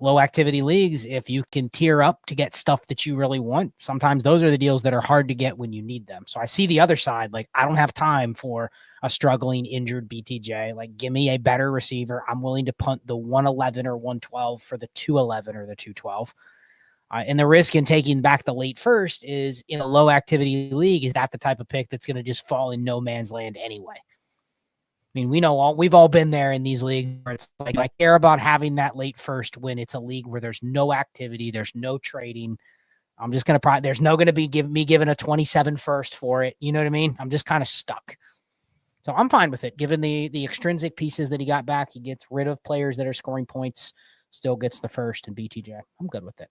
low activity leagues, if you can tier up to get stuff that you really want, sometimes those are the deals that are hard to get when you need them. So I see the other side. Like, I don't have time for a struggling injured BTJ. Like, give me a better receiver. I'm willing to punt the 111 or 112 for the 211 or the 212. And the risk in taking back the late first is, in a low activity league, is that the type of pick that's going to just fall in no man's land anyway? I mean, we've all been there in these leagues where it's like, I care about having that late first when it's a league where there's no activity, there's no trading. I'm just going to there's no going to be given a 27 first for it. You know what I mean? I'm just kind of stuck. So I'm fine with it. Given the extrinsic pieces that he got back, he gets rid of players that are scoring points, still gets the first and BTJ. I'm good with it.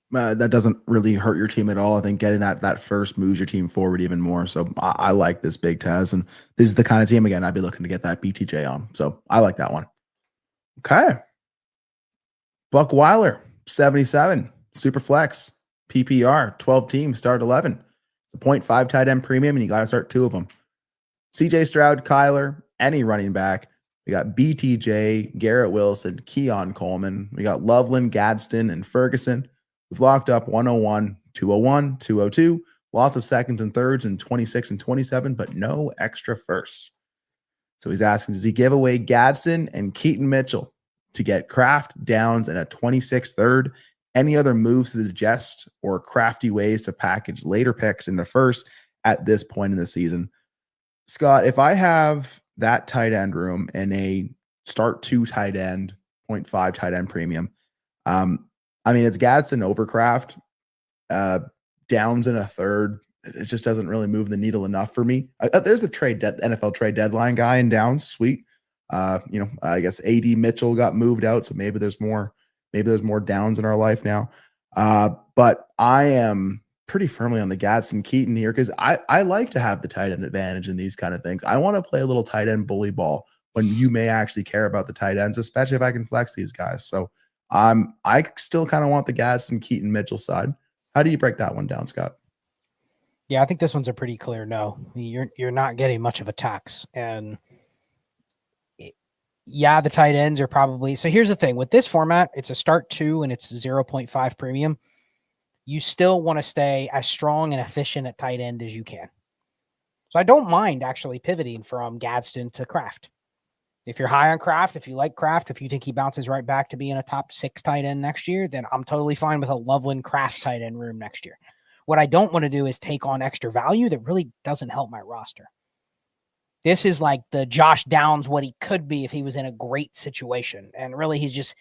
That doesn't really hurt your team at all. I think getting that first moves your team forward even more. So I like this big Taz, and this is the kind of team, again, I'd be looking to get that BTJ on. So I like that one. Okay. Buck Weiler, 77, super flex, PPR, 12 teams, start 11. It's a 0.5 tight end premium, and you got to start 2 of them. CJ Stroud, Kyler, any running back. We got BTJ, Garrett Wilson, Keon Coleman. We got Loveland, Gadsden, and Ferguson. We've locked up 101, 201, 202, lots of seconds and thirds in 26 and 27, but no extra firsts. So he's asking, does he give away Gadsden and Keaton Mitchell to get Kraft, Downs, and a 26th third? Any other moves to suggest or crafty ways to package later picks in the first at this point in the season? Scott, if I have that tight end room and a start 2 tight end, 0.5 tight end premium, I mean, it's Gadsden over Kraft, Downs in a third. It just doesn't really move the needle enough for me. There's a NFL trade deadline guy in Downs. Sweet. I guess AD Mitchell got moved out, so maybe there's more Downs in our life now. But I am pretty firmly on the Gadsden Keaton here because I like to have the tight end advantage in these kind of things. I want to play a little tight end bully ball when you may actually care about the tight ends, especially if I can flex these guys. So I still kind of want the Gadsden Keaton Mitchell side. How do you break that one down, Scott? Yeah, I think this one's a pretty clear no. You're not getting much of a tax. And yeah, the tight ends are probably. So here's the thing with this format, it's a start 2 and it's 0.5 premium. You still want to stay as strong and efficient at tight end as you can. So I don't mind actually pivoting from Gadsden to Kraft. If you're high on Kraft, if you like Kraft, if you think he bounces right back to being a top 6 tight end next year, then I'm totally fine with a Loveland Kraft tight end room next year. What I don't want to do is take on extra value that really doesn't help my roster. This is like the Josh Downs, what he could be if he was in a great situation. And really, he's just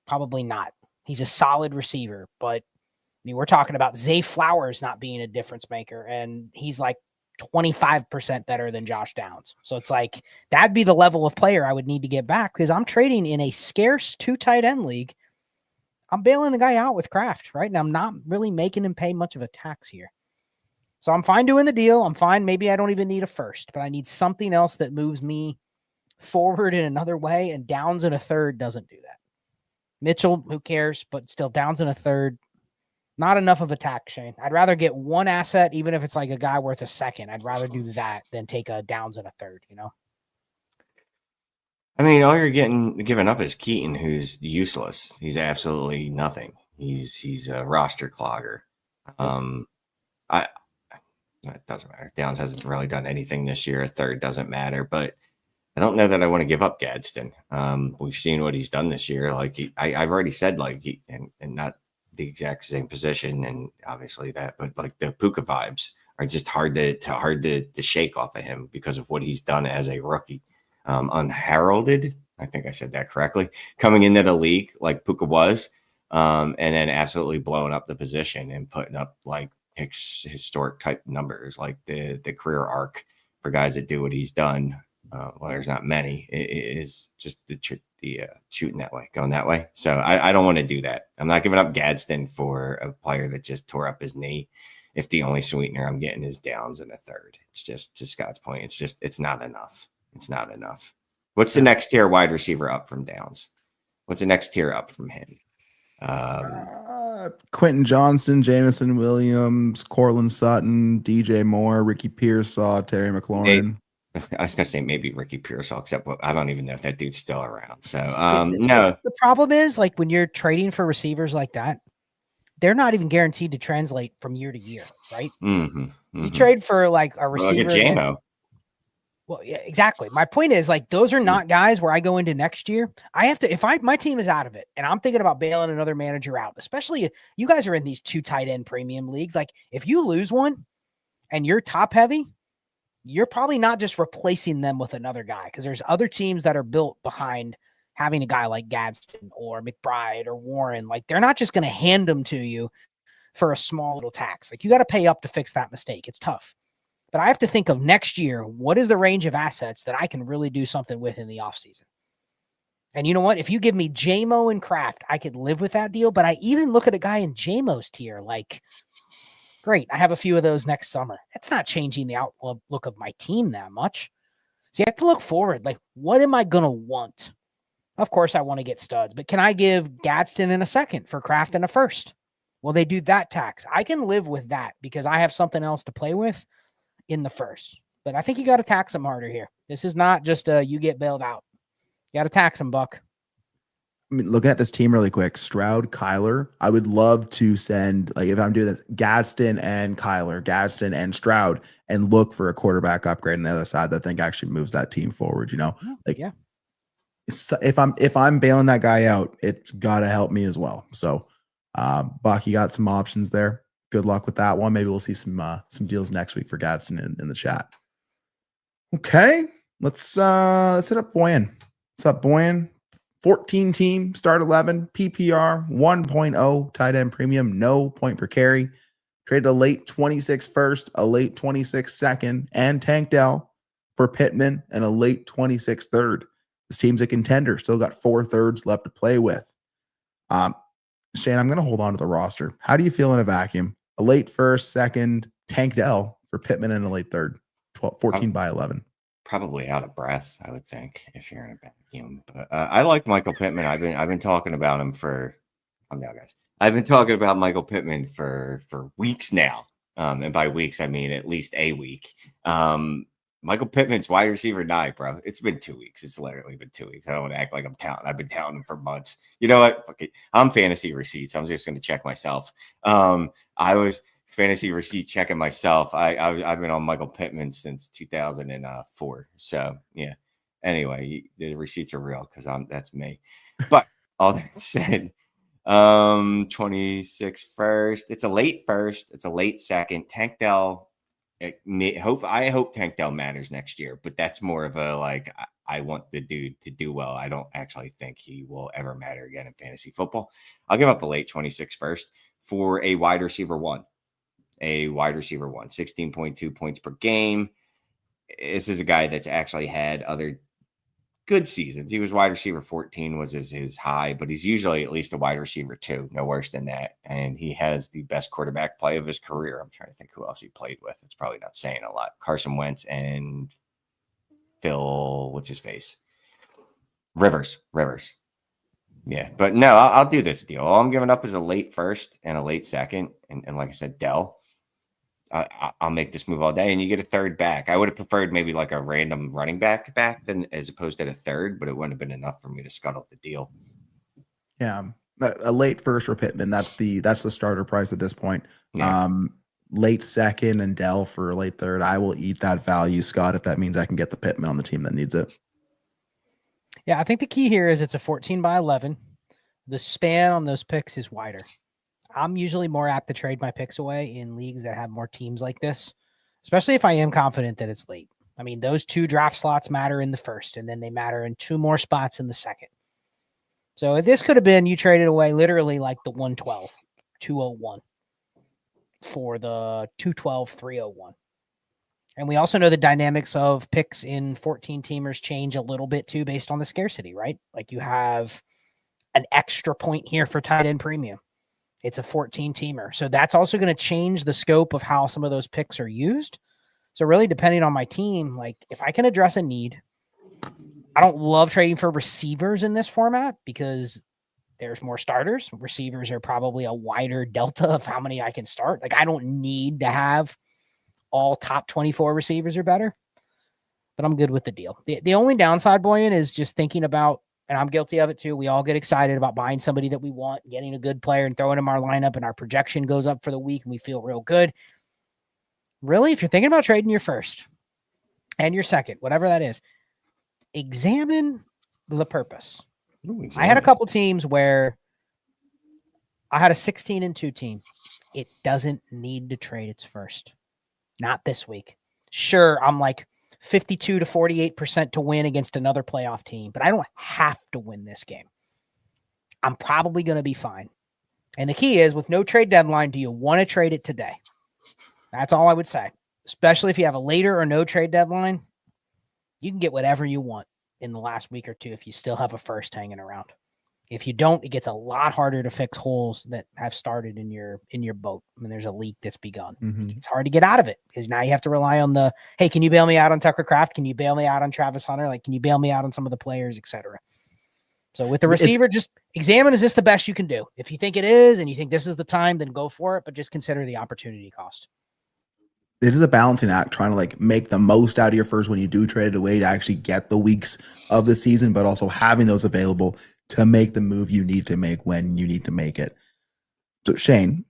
probably not. He's a solid receiver, but I mean, we're talking about Zay Flowers not being a difference maker, and he's like 25% better than Josh Downs. So it's like, that'd be the level of player I would need to get back because I'm trading in a scarce 2 tight end league. I'm bailing the guy out with Kraft, right? And I'm not really making him pay much of a tax here. So I'm fine doing the deal. I'm fine. Maybe I don't even need a first, but I need something else that moves me forward in another way, and Downs in a third doesn't do that. Mitchell, who cares? But still, Downs in a third, Not enough of a tax, Shane. I'd rather get one asset, even if it's like a guy worth a second. I'd rather do that than take a Downs and a third, you know? I mean, all you're giving up is Keaton, who's useless. He's absolutely nothing. He's a roster clogger. It doesn't matter. Downs hasn't really done anything this year. A third doesn't matter, but I don't know that I want to give up Gadsden. We've seen what he's done this year. Like I've already said, like and not the exact same position, and obviously that, but like the Puka vibes are just hard to shake off of him because of what he's done as a rookie, unheralded. I think I said that correctly. Coming into the league like Puka was, and then absolutely blowing up the position and putting up like historic type numbers, like the career arc for guys that do what he's done. Well, there's not many. It is just the shooting that way, going that way. So I don't want to do that. I'm not giving up Gadsden for a player that just tore up his knee. If the only sweetener I'm getting is Downs in a third, it's just, to Scott's point, it's not enough. It's not enough. What's the next tier wide receiver up from Downs? What's the next tier up from him? Quentin Johnston, Jamison Williams, Cortland Sutton, DJ Moore, Ricky Pearsall, Terry McLaurin. I was gonna say maybe Ricky Pearsall, except I don't even know if that dude's still around. So no. The problem is, like, when you're trading for receivers like that, they're not even guaranteed to translate from year to year, right? You trade for like a receiver. Well, yeah, exactly. My point is, like, those are not guys where I go into next year. I have to, if my team is out of it and I'm thinking about bailing another manager out, especially if you guys are in these 2 tight end premium leagues. Like, if you lose one and you're top heavy, you're probably not just replacing them with another guy, because there's other teams that are built behind having a guy like Gadsden or McBride or Warren. Like, they're not just going to hand them to you for a small little tax. Like, you got to pay up to fix that mistake. It's tough. But I have to think of next year, what is the range of assets that I can really do something with in the offseason? And you know what? If you give me JMO and Kraft, I could live with that deal. But I even look at a guy in JMO's tier, like, great, I have a few of those next summer. That's not changing the outlook of my team that much. So you have to look forward. Like, what am I going to want? Of course, I want to get studs, but can I give Gadsden in a second for Kraft in a first? Well, they do that tax. I can live with that because I have something else to play with in the first. But I think you got to tax them harder here. This is not just you get bailed out. You got to tax them, Buck. I mean, looking at this team really quick, Stroud, Kyler, I would love to send, like, if I'm doing this, Gadsden and Kyler, Gadsden and Stroud, and look for a quarterback upgrade on the other side that I think actually moves that team forward, you know? Like, yeah. If I'm bailing that guy out, it's got to help me as well. So, Buck, you got some options there. Good luck with that one. Maybe we'll see some deals next week for Gadsden in the chat. Okay, let's hit up Boyan. What's up, Boyan? 14 team, start 11, PPR, 1.0, tight end premium, no point per carry. Traded a late 26 first, a late 26 second, and Tank Dell for Pittman, and a late 26 third. This team's a contender, still got 4 thirds left to play with. Shane, I'm going to hold on to the roster. How do you feel in a vacuum? A late first, second, Tank Dell for Pittman, and a late third, 14 by 11. Probably out of breath, I would think, if you're in a vacuum. But I like Michael Pittman. I've been talking about him for. I'm down, guys. I've been talking about Michael Pittman for weeks now, and by weeks I mean at least a week. Michael Pittman's wide receiver 9, bro. It's been 2 weeks. It's literally been 2 weeks. I don't want to act like I'm touting. I've been touting him for months. You know what? Okay. I'm fantasy receipts. I'm just going to check myself. I was fantasy receipt checking myself. I've been on Michael Pittman since 2004. So yeah. Anyway, the receipts are real because that's me. But all that said, 26 first. It's a late first. It's a late second. Tank Dell. I hope Tank Dell matters next year, but that's more of a like I want the dude to do well. I don't actually think he will ever matter again in fantasy football. I'll give up a late 26 first for a wide receiver 1. A wide receiver 1, 16.2 points per game. This is a guy that's actually had other good seasons. He was wide receiver 14 was his high, but he's usually at least a wide receiver 2, no worse than that. And he has the best quarterback play of his career. I'm trying to think who else he played with. It's probably not saying a lot. Carson Wentz and Phil, what's his face? Rivers. Yeah, but no, I'll do this deal. All I'm giving up is a late first and a late second. And like I said, Dell, I'll make this move all day, and you get a third back. I would have preferred maybe like a random running back than as opposed to a third, but it wouldn't have been enough for me to scuttle the deal. Yeah, a late first for Pittman. That's the starter price at this point. Yeah. Late second and Dell for late third. I will eat that value, Scott, if that means I can get the Pittman on the team that needs it. Yeah, I think the key here is it's a 14 by 11. The span on those picks is wider. I'm usually more apt to trade my picks away in leagues that have more teams like this, especially if I am confident that it's late. I mean, those 2 draft slots matter in the first, and then they matter in 2 more spots in the second. So this could have been you traded away literally like the 112, 201 for the 212, 301. And we also know the dynamics of picks in 14 teamers change a little bit too based on the scarcity, right? Like you have an extra point here for tight end premium. It's a 14 teamer. So that's also going to change the scope of how some of those picks are used. So really depending on my team, like if I can address a need, I don't love trading for receivers in this format because there's more starters. Receivers are probably a wider delta of how many I can start. Like I don't need to have all top 24 receivers or better, but I'm good with the deal. The only downside, Boyan, is just thinking about, and I'm guilty of it too, we all get excited about buying somebody that we want, getting a good player and throwing him our lineup, and our projection goes up for the week and we feel real good. Really, if you're thinking about trading your first and your second, whatever that is, examine the purpose. I had a couple teams where I had a 16-2 team. It doesn't need to trade its first. Not this week. Sure, I'm like 52 to 48% to win against another playoff team, but I don't have to win this game. I'm probably going to be fine. And the key is, with no trade deadline, do you want to trade it today? That's all I would say. Especially if you have a later or no trade deadline, you can get whatever you want in the last week or two if you still have a first hanging around. If you don't, it gets a lot harder to fix holes that have started in your boat. I mean, there's a leak that's begun. Mm-hmm. It's hard to get out of it because now you have to rely on the, hey, can you bail me out on Tucker Kraft? Can you bail me out on Travis Hunter? Like, can you bail me out on some of the players, etc. So with the receiver, just examine, is this the best you can do? If you think it is and you think this is the time, then go for it, but just consider the opportunity cost. It is a balancing act, trying to like make the most out of your first when you do trade it away to actually get the weeks of the season, but also having those available to make the move you need to make when you need to make it. So Shane,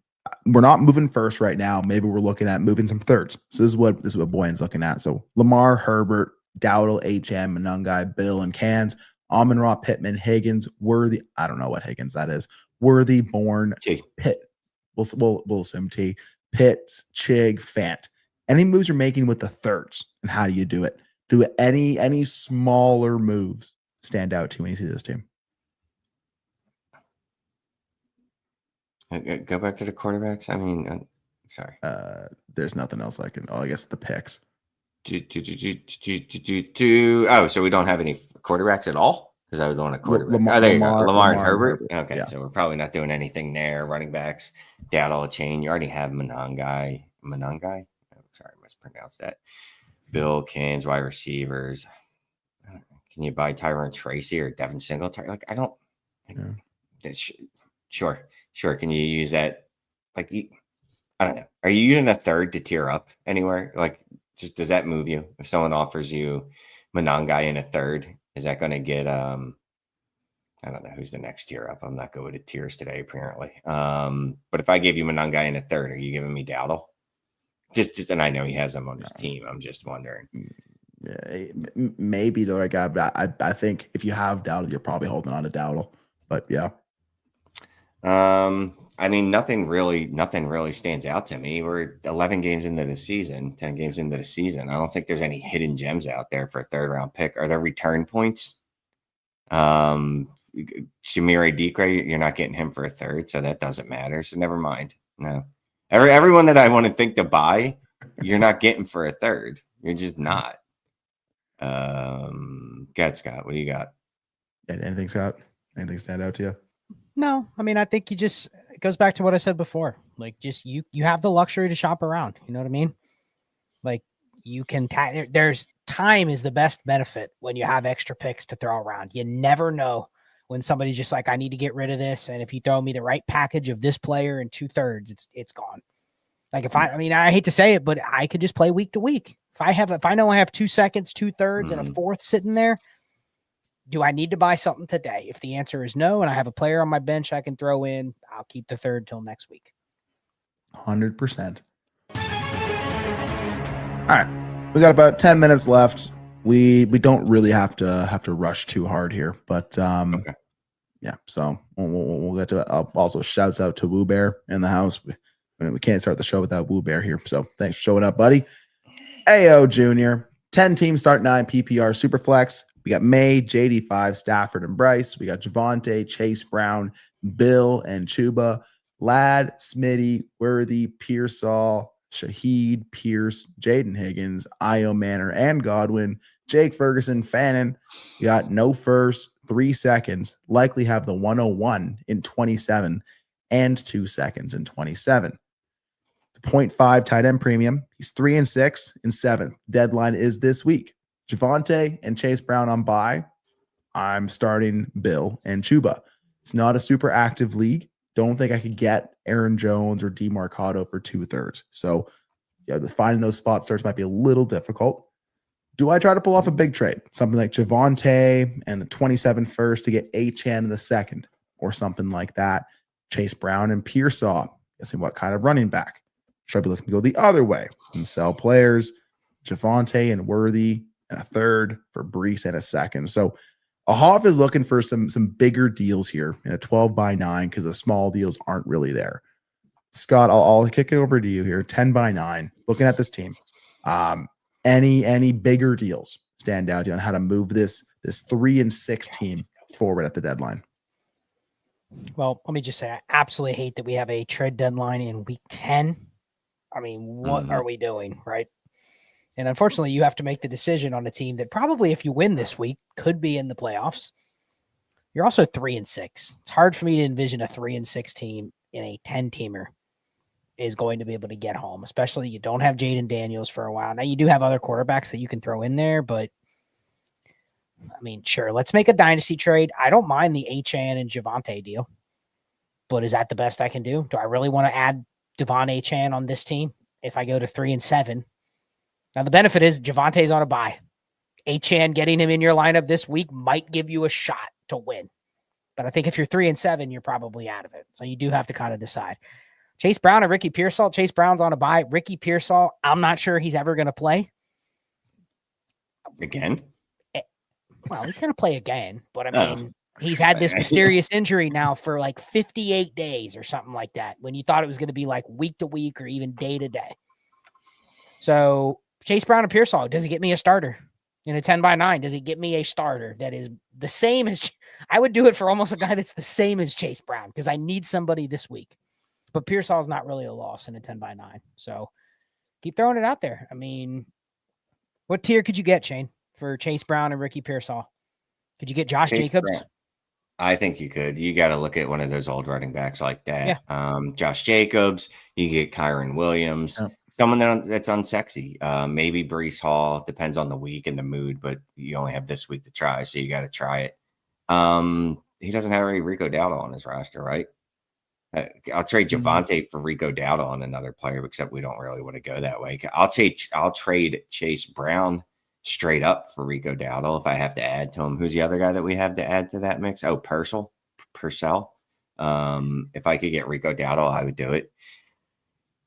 we're not moving first right now. Maybe we're looking at moving some thirds. So this is what Boyan's looking at. So Lamar, Herbert, Dowdle, HM, Manungai, Bill, and Cans, Amon-Ra, Pittman, Higgins, Worthy. I don't know what Higgins that is. Worthy, Bourne, T. Pitt. We'll assume T. Pitt, Chig, Fant. Any moves you're making with the thirds, and how do you do it? Do any smaller moves stand out to you when you see this team? Go back to the quarterbacks. I mean, sorry. There's nothing else I can. Oh, I guess the picks. Oh, so we don't have any quarterbacks at all? Because I was on a quarterback. Lamar and Herbert. Okay, yeah. So we're probably not doing anything there. Running backs, Dowdle, chain. You already have Manungai. Sorry, I mispronounced that. Bill, Cans, wide receivers. Can you buy Tyron Tracy or Devin Singletary? Like, I don't. Yeah. Sure. Can you use that? Like, I don't know. Are you using a third to tier up anywhere? Like, just does that move you? If someone offers you Manungai in a third, is that going to get? I don't know who's the next tier up. I'm not good with tiers today, apparently. But if I gave you Manungai in a third, are you giving me Dowdle? Just, and I know he has them on his team. I'm just wondering. Yeah, maybe the right guy, but I think if you have Dowdle, you're probably holding on to Dowdle. But yeah. I mean, nothing really stands out to me. We're 11 games into the season, 10 games into the season. I don't think there's any hidden gems out there for a third round pick. Are there return points? Shamir Adikre, you're not getting him for a third, so that doesn't matter. So never mind. No. Everyone that I want to think to buy, you're not getting for a third. You're just not. Scott, what do you got? Anything, Scott? Anything stand out to you? No, I mean, I think it goes back to what I said before. Like, just you have the luxury to shop around. You know what I mean? Like, you can there's time is the best benefit when you have extra picks to throw around. You never know when somebody's just like, I need to get rid of this. And if you throw me the right package of this player in 2/3, it's gone. Like I hate to say it, but I could just play week to week. If I know I have 2 seconds, 2/3 and a fourth sitting there, do I need to buy something today? If the answer is no, and I have a player on my bench I can throw in, I'll keep the third till next week. 100%. All right. We got about 10 minutes left. We don't really have to rush too hard here, but Okay. yeah. So we'll get to it. Also, shouts out to Woo Bear in the house. We can't start the show without Woo Bear here. So thanks for showing up, buddy. AO Jr. 10 teams start 9 PPR Superflex. We got May, JD5, Stafford, and Bryce. We got Javonte, Chase Brown, Bill, and Chuba. Ladd, Smitty, Worthy, Pearsall, Shaheed, Pierce, Jaden Higgins, Io Manor, and Godwin, Jake Ferguson, Fannin. You got no first, 3 seconds, likely have the 101 in 27 and 2 seconds in 27. The 0.5 tight end premium. He's 3 and 6 in 7th. Deadline is this week. Javonte and Chase Brown on bye. I'm starting Bill and Chuba. It's not a super active league. Don't think I could get Aaron Jones or DeMarcado for 2/3. So, yeah, finding those spot starts might be a little difficult. Do I try to pull off a big trade? Something like Javonte and the 27 first to get Achane in the second or something like that. Chase Brown and Pearsall. Guess me what kind of running back? Should I be looking to go the other way and sell players? Javonte and Worthy and a third for Brees and a second. So Ahoff is looking for some bigger deals here in a 12x9 because the small deals aren't really there. Scott, I'll kick it over to you here. 10x9. Looking at this team, any bigger deals stand out on how to move this 3 and 6 team forward at the deadline? Well, let me just say, I absolutely hate that we have a trade deadline in week 10. I mean, what are we doing, right? And unfortunately, you have to make the decision on a team that probably, if you win this week, could be in the playoffs. You're also 3 and 6. It's hard for me to envision a 3 and 6 team in a 10-teamer is going to be able to get home, especially you don't have Jaden Daniels for a while. Now, you do have other quarterbacks that you can throw in there, but I mean, sure, let's make a dynasty trade. I don't mind the Achane and Javonte deal, but is that the best I can do? Do I really want to add Devon Achane on this team if I go to 3 and 7? Now, the benefit is Javonte's on a bye. Achane, getting him in your lineup this week might give you a shot to win. But I think if you're 3 and 7, you're probably out of it. So you do have to kind of decide. Chase Brown and Ricky Pearsall. Chase Brown's on a bye. Ricky Pearsall, I'm not sure he's ever going to play. Again? Well, he's going to play again. But, I mean, he's had this mysterious injury now for like 58 days or something like that when you thought it was going to be like week to week or even day to day. So Chase Brown and Pearsall, does he get me a starter in a 10x9? Does he get me a starter that is the same as – I would do it for almost a guy that's the same as Chase Brown because I need somebody this week. But Pearsall is not really a loss in a 10x9. So keep throwing it out there. I mean, what tier could you get, Shane, for Chase Brown and Ricky Pearsall? Could you get Josh Jacobs? Brown. I think you could. You got to look at one of those old running backs like that. Yeah. Josh Jacobs. You get Kyron Williams. Yeah. Someone that's unsexy. Maybe Brees Hall. Depends on the week and the mood, but you only have this week to try, so you got to try it. He doesn't have any Rico Dowdle on his roster, right? I'll trade Javonte for Rico Dowdle on another player, except we don't really want to go that way. I'll trade Chase Brown straight up for Rico Dowdle if I have to add to him. Who's the other guy that we have to add to that mix? Oh, Purcell. If I could get Rico Dowdle, I would do it.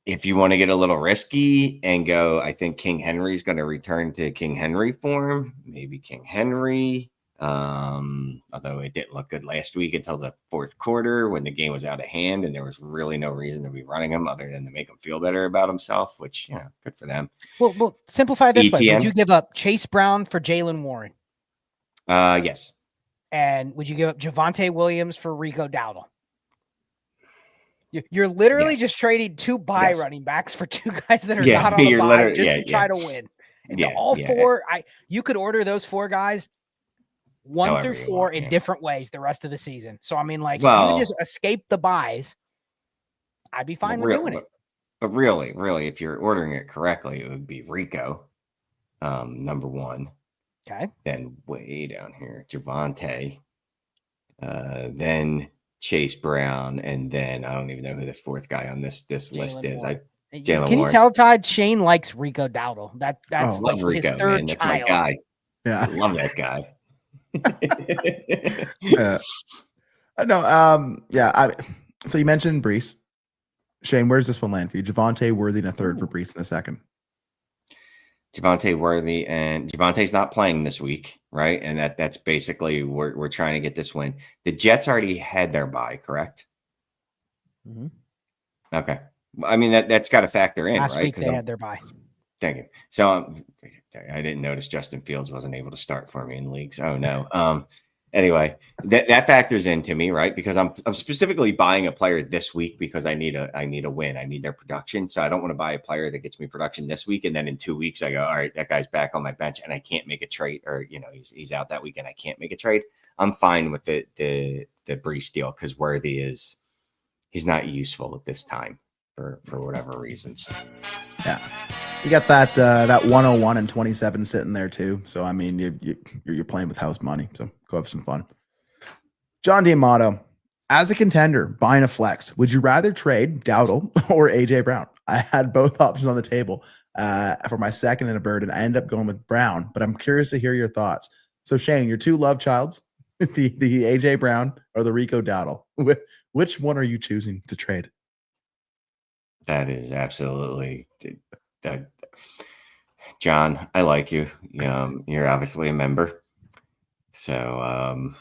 If you want to get a little risky and go, I think King Henry's going to return to King Henry form. Maybe King Henry. Although it didn't look good last week until the fourth quarter when the game was out of hand and there was really no reason to be running him other than to make him feel better about himself, which, you know, good for them. Well, simplify this way. Would you give up Chase Brown for Jaylen Warren? Yes. And would you give up Javonte Williams for Rico Dowdle? You're literally just trading 2 bye running backs for 2 guys that are not on the bye just to try to win. And all 4, you could order those 4 guys 1 through 4 in different ways the rest of the season. So, I mean, like, if you just escape the buys, I'd be fine with doing it. But really, if you're ordering it correctly, it would be Rico, number 1. Okay. Then way down here, Javonte. then Chase Brown, and then I don't even know who the fourth guy on this list is. Jalen Can you tell Todd Shane likes Rico Dowdle? That's love Rico, his third man. That's child. my guy. Yeah, I love that guy. So you mentioned Brees. Shane, where's this one land for you? Javonte Worthy in a third for Brees in a second. Javonte Worthy, and Javonte's not playing this week, right? And that's basically we're trying to get this win. The Jets already had their bye, correct? Mm-hmm. Okay. I mean, that's got to factor in, Last right? week they had their bye. Thank you. So I didn't notice Justin Fields wasn't able to start for me in leagues. Oh no. Anyway, that factors into me, right? Because I'm specifically buying a player this week because I need a win. I need their production. So I don't want to buy a player that gets me production this week, and then in 2 weeks I go, all right, that guy's back on my bench and I can't make a trade, or he's out that week and I can't make a trade. I'm fine with the Brees deal because Worthy he's not useful at this time for whatever reasons. Yeah. You got that 101 and 27 sitting there too. So I mean, you're playing with house money. So go have some fun. John D'Amato, as a contender buying a flex, would you rather trade Dowdle or AJ Brown? I had both options on the table for my second and a bird, and I ended up going with Brown. But I'm curious to hear your thoughts. So Shane, your two love childs, the AJ Brown or the Rico Dowdle. Which one are you choosing to trade? That is absolutely. John, I like you. You're obviously a member, so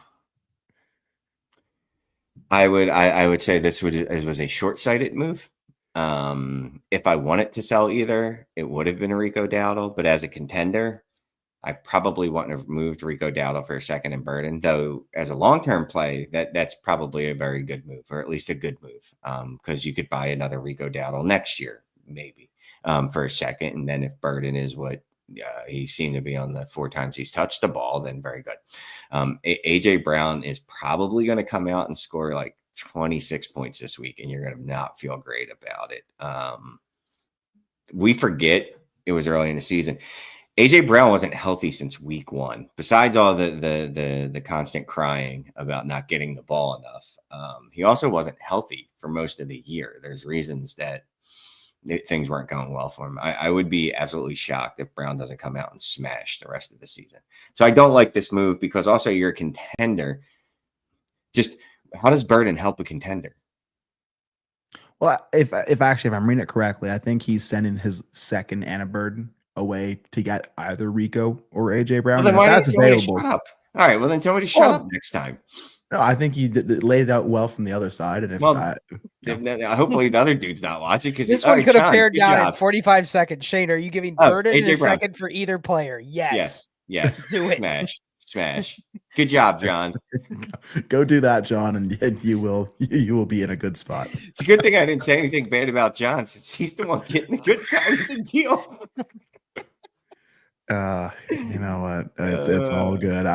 I would say this was a short-sighted move. If I wanted to sell either, it would have been a Rico Dowdle, but as a contender, I probably wouldn't have moved Rico Dowdle for a second and Burden. Though as a long-term play, that's probably a very good move, or at least a good move, because you could buy another Rico Dowdle next year, maybe. For a second, and then if Burden is what he seemed to be on the 4 times he's touched the ball, then very good. AJ Brown is probably going to come out and score like 26 points this week, and you're going to not feel great about it. We forget it was early in the season. AJ Brown wasn't healthy since week 1. Besides all the constant crying about not getting the ball enough, he also wasn't healthy for most of the year. There's reasons that things weren't going well for him. I would be absolutely shocked if Brown doesn't come out and smash the rest of the season. So I don't like this move because also you're a contender. Just how does Burden help a contender? Well, if I'm reading it correctly, I think he's sending his second and a Burden away to get either Rico or AJ Brown. Well, then why didn't you shut up? All right, well then tell me to shut up next time. No, I think you laid it out well from the other side. And if hopefully the other dude's not watching, because this one could have pared down in 45 seconds. Shane, are you giving Burden a second for either player? Yes. Do it. Smash. Good job, John. Go do that, John, and you will be in a good spot. It's a good thing I didn't say anything bad about John, since he's the one getting the good side of the deal. You know what? It's all good.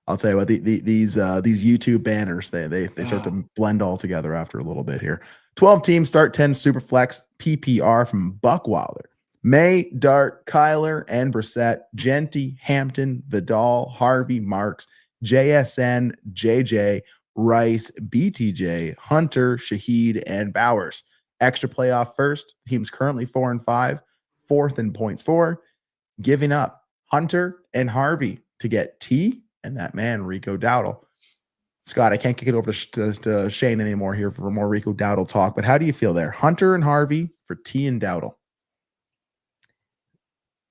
I'll tell you what, these YouTube banners, they start to blend all together after a little bit here. 12 teams, start 10 Superflex PPR from Buckwilder. May, Dart, Kyler, and Brissett, Genty, Hampton, Vidal, Harvey, Marks, JSN, JJ, Rice, BTJ, Hunter, Shaheed, and Bowers. Extra playoff first. Teams currently 4-5, fourth in points for. Giving up Hunter and Harvey to get T and that man, Rico Dowdle. Scott, I can't kick it over to Shane anymore here for more Rico Dowdle talk, but how do you feel there? Hunter and Harvey for T and Dowdle.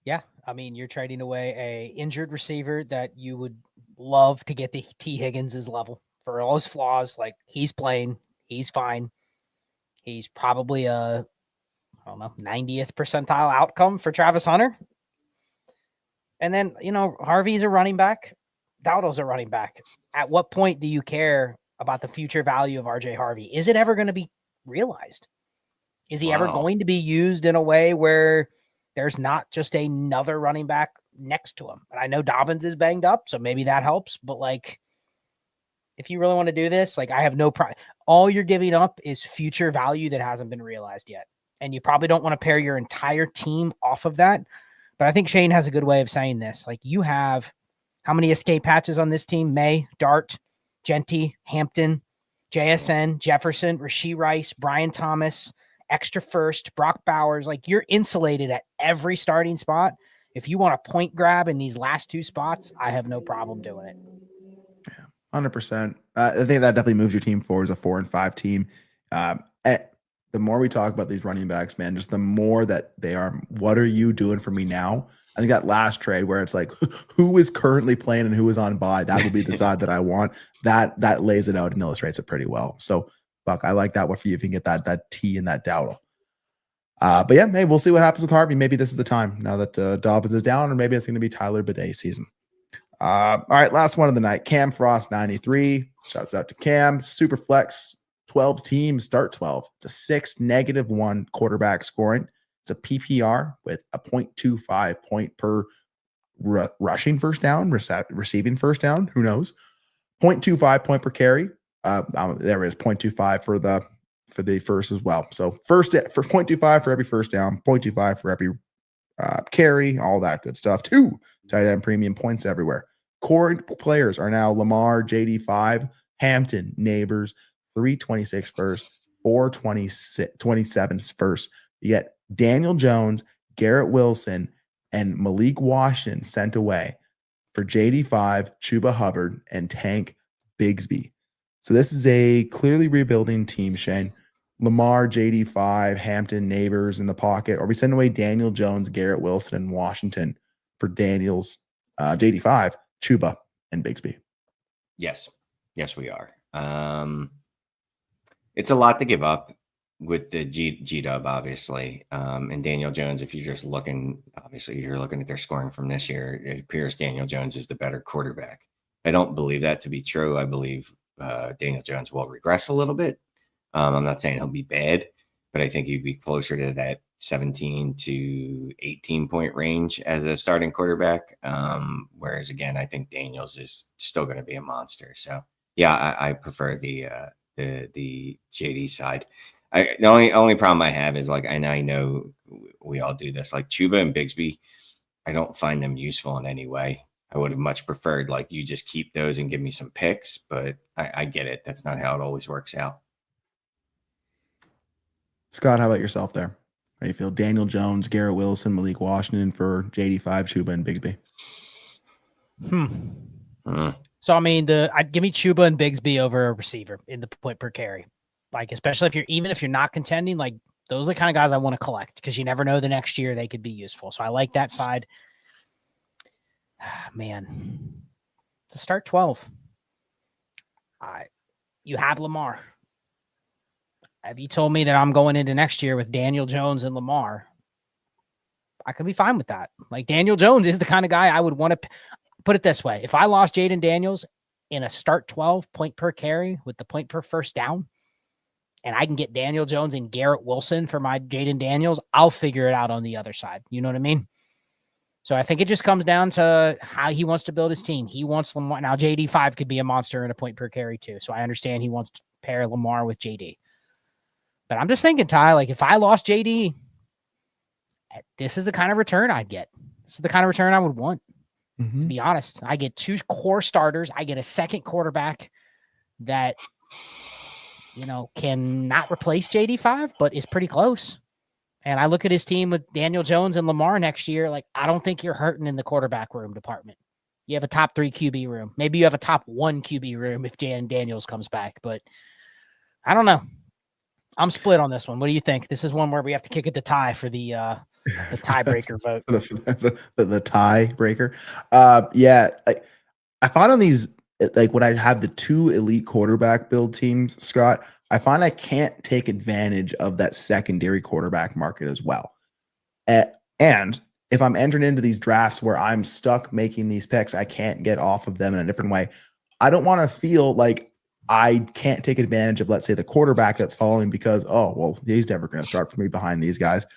Yeah, I mean, you're trading away a injured receiver that you would love to get to Tee Higgins' level for all his flaws. Like, he's playing, he's fine. He's probably a, 90th percentile outcome for Travis Hunter. And then, Harvey's a running back. Dowdle's a running back. At what point do you care about the future value of RJ Harvey? Is it ever going to be realized? Is he ever going to be used in a way where there's not just another running back next to him? And I know Dobbins is banged up, so maybe that helps. But, if you really want to do this, I have no problem. All you're giving up is future value that hasn't been realized yet. And you probably don't want to pair your entire team off of that. But I think Shane has a good way of saying this. You have how many escape hatches on this team? May, Dart, Genty, Hampton, JSN, Jefferson, Rashee Rice, Brian Thomas, extra first, Brock Bowers. Like, you're insulated at every starting spot. If you want a point grab in these last two spots, I have no problem doing it. Yeah, 100%. I think that definitely moves your team forward as a 4 and 5 team. The more we talk about these running backs, man, just the more that they are, what are you doing for me now? I think that last trade where it's like, who is currently playing and who is on bye, that will be the side that I want. That lays it out and illustrates it pretty well. So, Buck, I like that one for you if you can get that T and that Dowdle. But yeah, maybe we'll see what happens with Harvey. Maybe this is the time now that Dobbins is down, or maybe it's going to be Tyler Bidet season. All right, last one of the night. Cam Frost 93. Shouts out to Cam. Super flex. 12 teams start 12. It's a 6-1 quarterback scoring. It's a PPR with a 0.25 point per rushing first down, receiving first down. Who knows? 0.25 point per carry. There is 0.25 for the first as well. So first for 0.25 for every first down, 0.25 for every carry, all that good stuff. 2 tight end premium points everywhere. Core players are now Lamar, JD5, Hampton, Neighbors, 326 first, 427 first. You get Daniel Jones, Garrett Wilson, and Malik Washington sent away for JD5, Chuba Hubbard, and Tank Bigsby. So this is a clearly rebuilding team, Shane. Lamar, JD5, Hampton, Neighbors in the pocket, or we send away Daniel Jones, Garrett Wilson, and Washington for Daniels, JD5, Chuba, and Bigsby. Yes, we are. It's a lot to give up with the G-Dub, obviously. And Daniel Jones, if you're just looking, obviously you're looking at their scoring from this year, it appears Daniel Jones is the better quarterback. I don't believe that to be true. I believe Daniel Jones will regress a little bit. I'm not saying he'll be bad, but I think he'd be closer to that 17 to 18 point range as a starting quarterback. Whereas again, I think Daniels is still going to be a monster. So yeah, I prefer the JD side. The only problem I have is, like, and I know we all do this, like Chuba and Bigsby, I don't find them useful in any way. I would have much preferred, like, you just keep those and give me some picks, but I get it. That's not how it always works out. Scott, how about yourself there? How do you feel? Daniel Jones, Garrett Wilson, Malik Washington for JD5, Chuba, and Bigsby. So, I mean, I'd give me Chuba and Bigsby over a receiver in the point per carry. Like, especially if you're not contending, like, those are the kind of guys I want to collect because you never know the next year they could be useful. So I like that side. Man, to start 12, you have Lamar. Have you told me that I'm going into next year with Daniel Jones and Lamar? I could be fine with that. Like, Daniel Jones is the kind of guy I would want to put it this way. If I lost Jaden Daniels in a start 12 point per carry with the point per first down, and I can get Daniel Jones and Garrett Wilson for my Jaden Daniels, I'll figure it out on the other side. You know what I mean? So I think it just comes down to how he wants to build his team. He wants Lamar. Now, JD5 could be a monster in a point per carry too. So I understand he wants to pair Lamar with JD. But I'm just thinking, Ty, like, if I lost JD, this is the kind of return I'd get. This is the kind of return I would want. To be honest, I get 2 core starters. I get a second quarterback that, cannot replace JD5, but is pretty close. And I look at his team with Daniel Jones and Lamar next year. Like, I don't think you're hurting in the quarterback room department. You have a top 3 QB room. Maybe you have a top 1 QB room if Jaden Daniels comes back, but I don't know. I'm split on this one. What do you think? This is one where we have to kick it to Ty for the tiebreaker vote. the tiebreaker. Yeah. I find on these, like, when I have the 2 elite quarterback build teams, Scott, I find I can't take advantage of that secondary quarterback market as well. And if I'm entering into these drafts where I'm stuck making these picks, I can't get off of them in a different way. I don't want to feel like I can't take advantage of, let's say, the quarterback that's following because, he's never going to start for me behind these guys.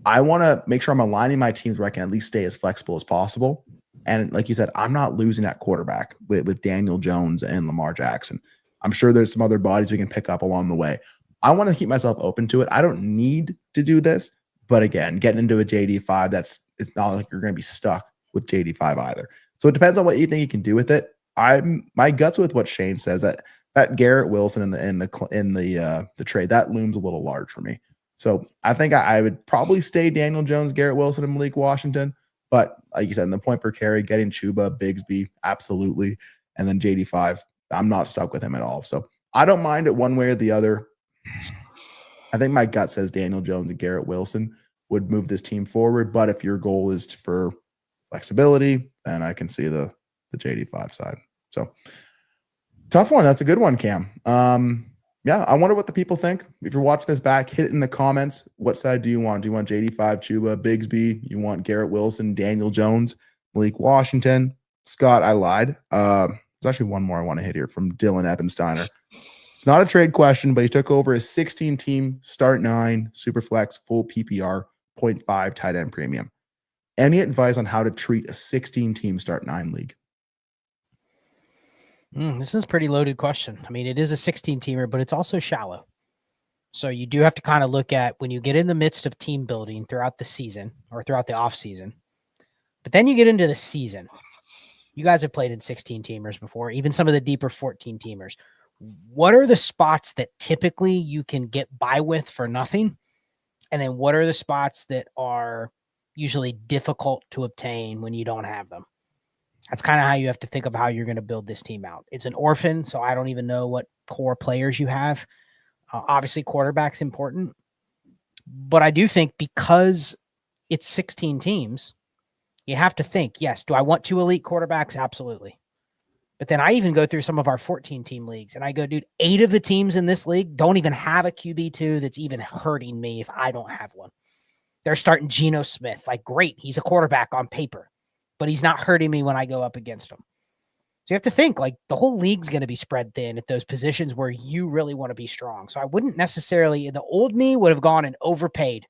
I want to make sure I'm aligning my teams where I can at least stay as flexible as possible. And like you said, I'm not losing at quarterback with Daniel Jones and Lamar Jackson. I'm sure there's some other bodies we can pick up along the way. I want to keep myself open to it. I don't need to do this. But again, getting into a JD5, it's not like you're going to be stuck with JD5 either. So it depends on what you think you can do with it. my guts with what Shane says, that Garrett Wilson in the trade, that looms a little large for me. So I think I would probably stay Daniel Jones, Garrett Wilson, and Malik Washington. But like you said, in the point per carry, getting Chuba, Bigsby, absolutely. And then JD5, I'm not stuck with him at all. So I don't mind it one way or the other. I think my gut says Daniel Jones and Garrett Wilson would move this team forward. But if your goal is for flexibility, then I can see the JD5 side. So tough one. That's a good one, Cam. Yeah, I wonder what the people think. If you're watching this back, hit it in the comments. What side do you want? Do you want JD5, Chuba, Bigsby? You want Garrett Wilson, Daniel Jones, Malik Washington? Scott, I lied. There's actually one more I want to hit here from Dylan Ebensteiner. It's not a trade question, but he took over a 16-team start 9 Superflex full PPR 0.5 tight end premium. Any advice on how to treat a 16-team start 9 league? This is a pretty loaded question. I mean, it is a 16-teamer, but it's also shallow. So you do have to kind of look at when you get in the midst of team building throughout the season or throughout the off season, but then you get into the season. You guys have played in 16-teamers before, even some of the deeper 14-teamers. What are the spots that typically you can get by with for nothing? And then what are the spots that are usually difficult to obtain when you don't have them? That's kind of how you have to think of how you're going to build this team out. It's an orphan, so I don't even know what core players you have. Obviously, quarterback's important. But I do think because it's 16 teams, you have to think, yes, do I want 2 elite quarterbacks? Absolutely. But then I even go through some of our 14-team leagues, and I go, dude, 8 of the teams in this league don't even have a QB2 that's even hurting me if I don't have one. They're starting Geno Smith. Like, great, he's a quarterback on paper, but he's not hurting me when I go up against him. So you have to think, like, the whole league's going to be spread thin at those positions where you really want to be strong. So I wouldn't necessarily, the old me would have gone and overpaid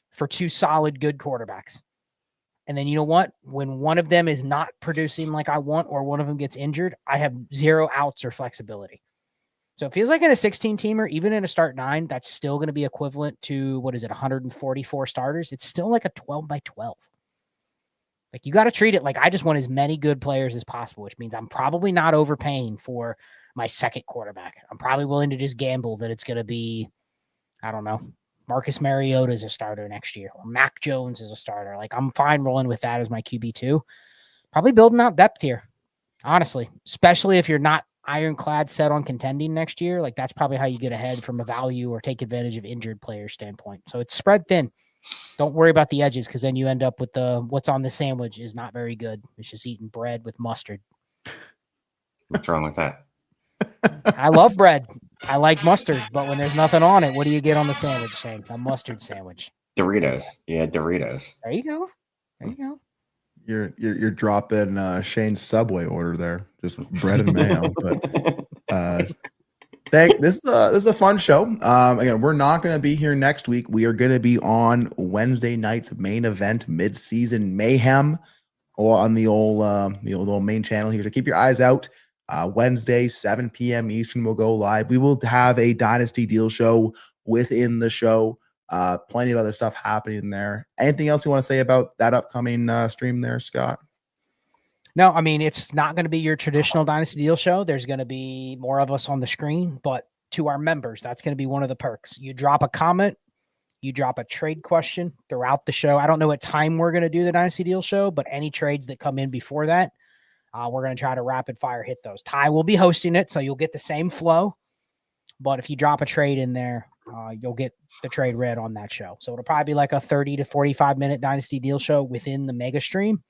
for 2 solid, good quarterbacks. And then you know what? When one of them is not producing like I want or one of them gets injured, I have 0 outs or flexibility. So it feels like in a 16-teamer, even in a start 9, that's still going to be equivalent to, 144 starters. It's still like a 12 by 12. Like, you got to treat it like I just want as many good players as possible, which means I'm probably not overpaying for my second quarterback. I'm probably willing to just gamble that it's going to be, I don't know, Marcus Mariota is a starter next year, or Mac Jones is a starter. Like, I'm fine rolling with that as my QB2. Probably building out depth here, honestly, especially if you're not ironclad set on contending next year. Like, that's probably how you get ahead from a value or take advantage of injured player standpoint. So it's spread thin. Don't worry about the edges, because then you end up with what's on the sandwich is not very good. It's just eating bread with mustard. What's wrong with that? I love bread. I like mustard, but when there's nothing on it, what do you get on the sandwich, Shane? A mustard sandwich. Doritos. Yeah, Doritos. There you go. There you go. You're dropping Shane's Subway order there, just bread and mayo. But this is a fun show. Again, we're not going to be here next week. We are going to be on Wednesday night's main event, mid-season mayhem, or on the old main channel here. So keep your eyes out. Wednesday, 7 p.m. Eastern, we'll go live. We will have a Dynasty Deal show within the show. Plenty of other stuff happening there. Anything else you want to say about that upcoming stream there, Scott? No, I mean, it's not going to be your traditional Dynasty Deal show. There's going to be more of us on the screen, but to our members, that's going to be one of the perks. You drop a comment, you drop a trade question throughout the show. I don't know what time we're going to do the Dynasty Deal show, but any trades that come in before that, we're going to try to rapid fire hit those. Ty will be hosting it, so you'll get the same flow. But if you drop a trade in there, you'll get the trade read on that show. So it'll probably be like a 30 to 45-minute Dynasty Deal show within the mega stream.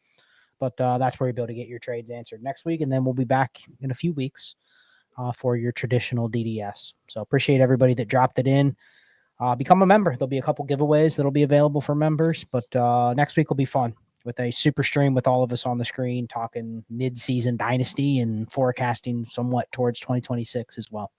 But that's where you'll be able to get your trades answered next week. And then we'll be back in a few weeks for your traditional DDS. So appreciate everybody that dropped it in. Become a member. There'll be a couple giveaways that'll be available for members. But next week will be fun with a super stream with all of us on the screen talking mid-season Dynasty and forecasting somewhat towards 2026 as well.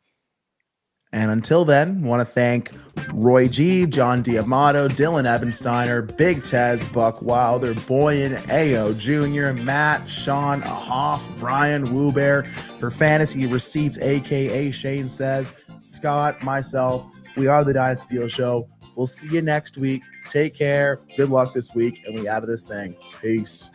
And until then, want to thank Roy G, John Diamato, Dylan Ebensteiner, Big Tez, Buck Wilder, Boyan, Ayo Jr., Matt, Sean, Ahoff, Brian, Woobear for fantasy receipts, a.k.a. Shane Says, Scott, myself. We are the Dynasty Deal Show. We'll see you next week. Take care. Good luck this week. And we out of this thing. Peace.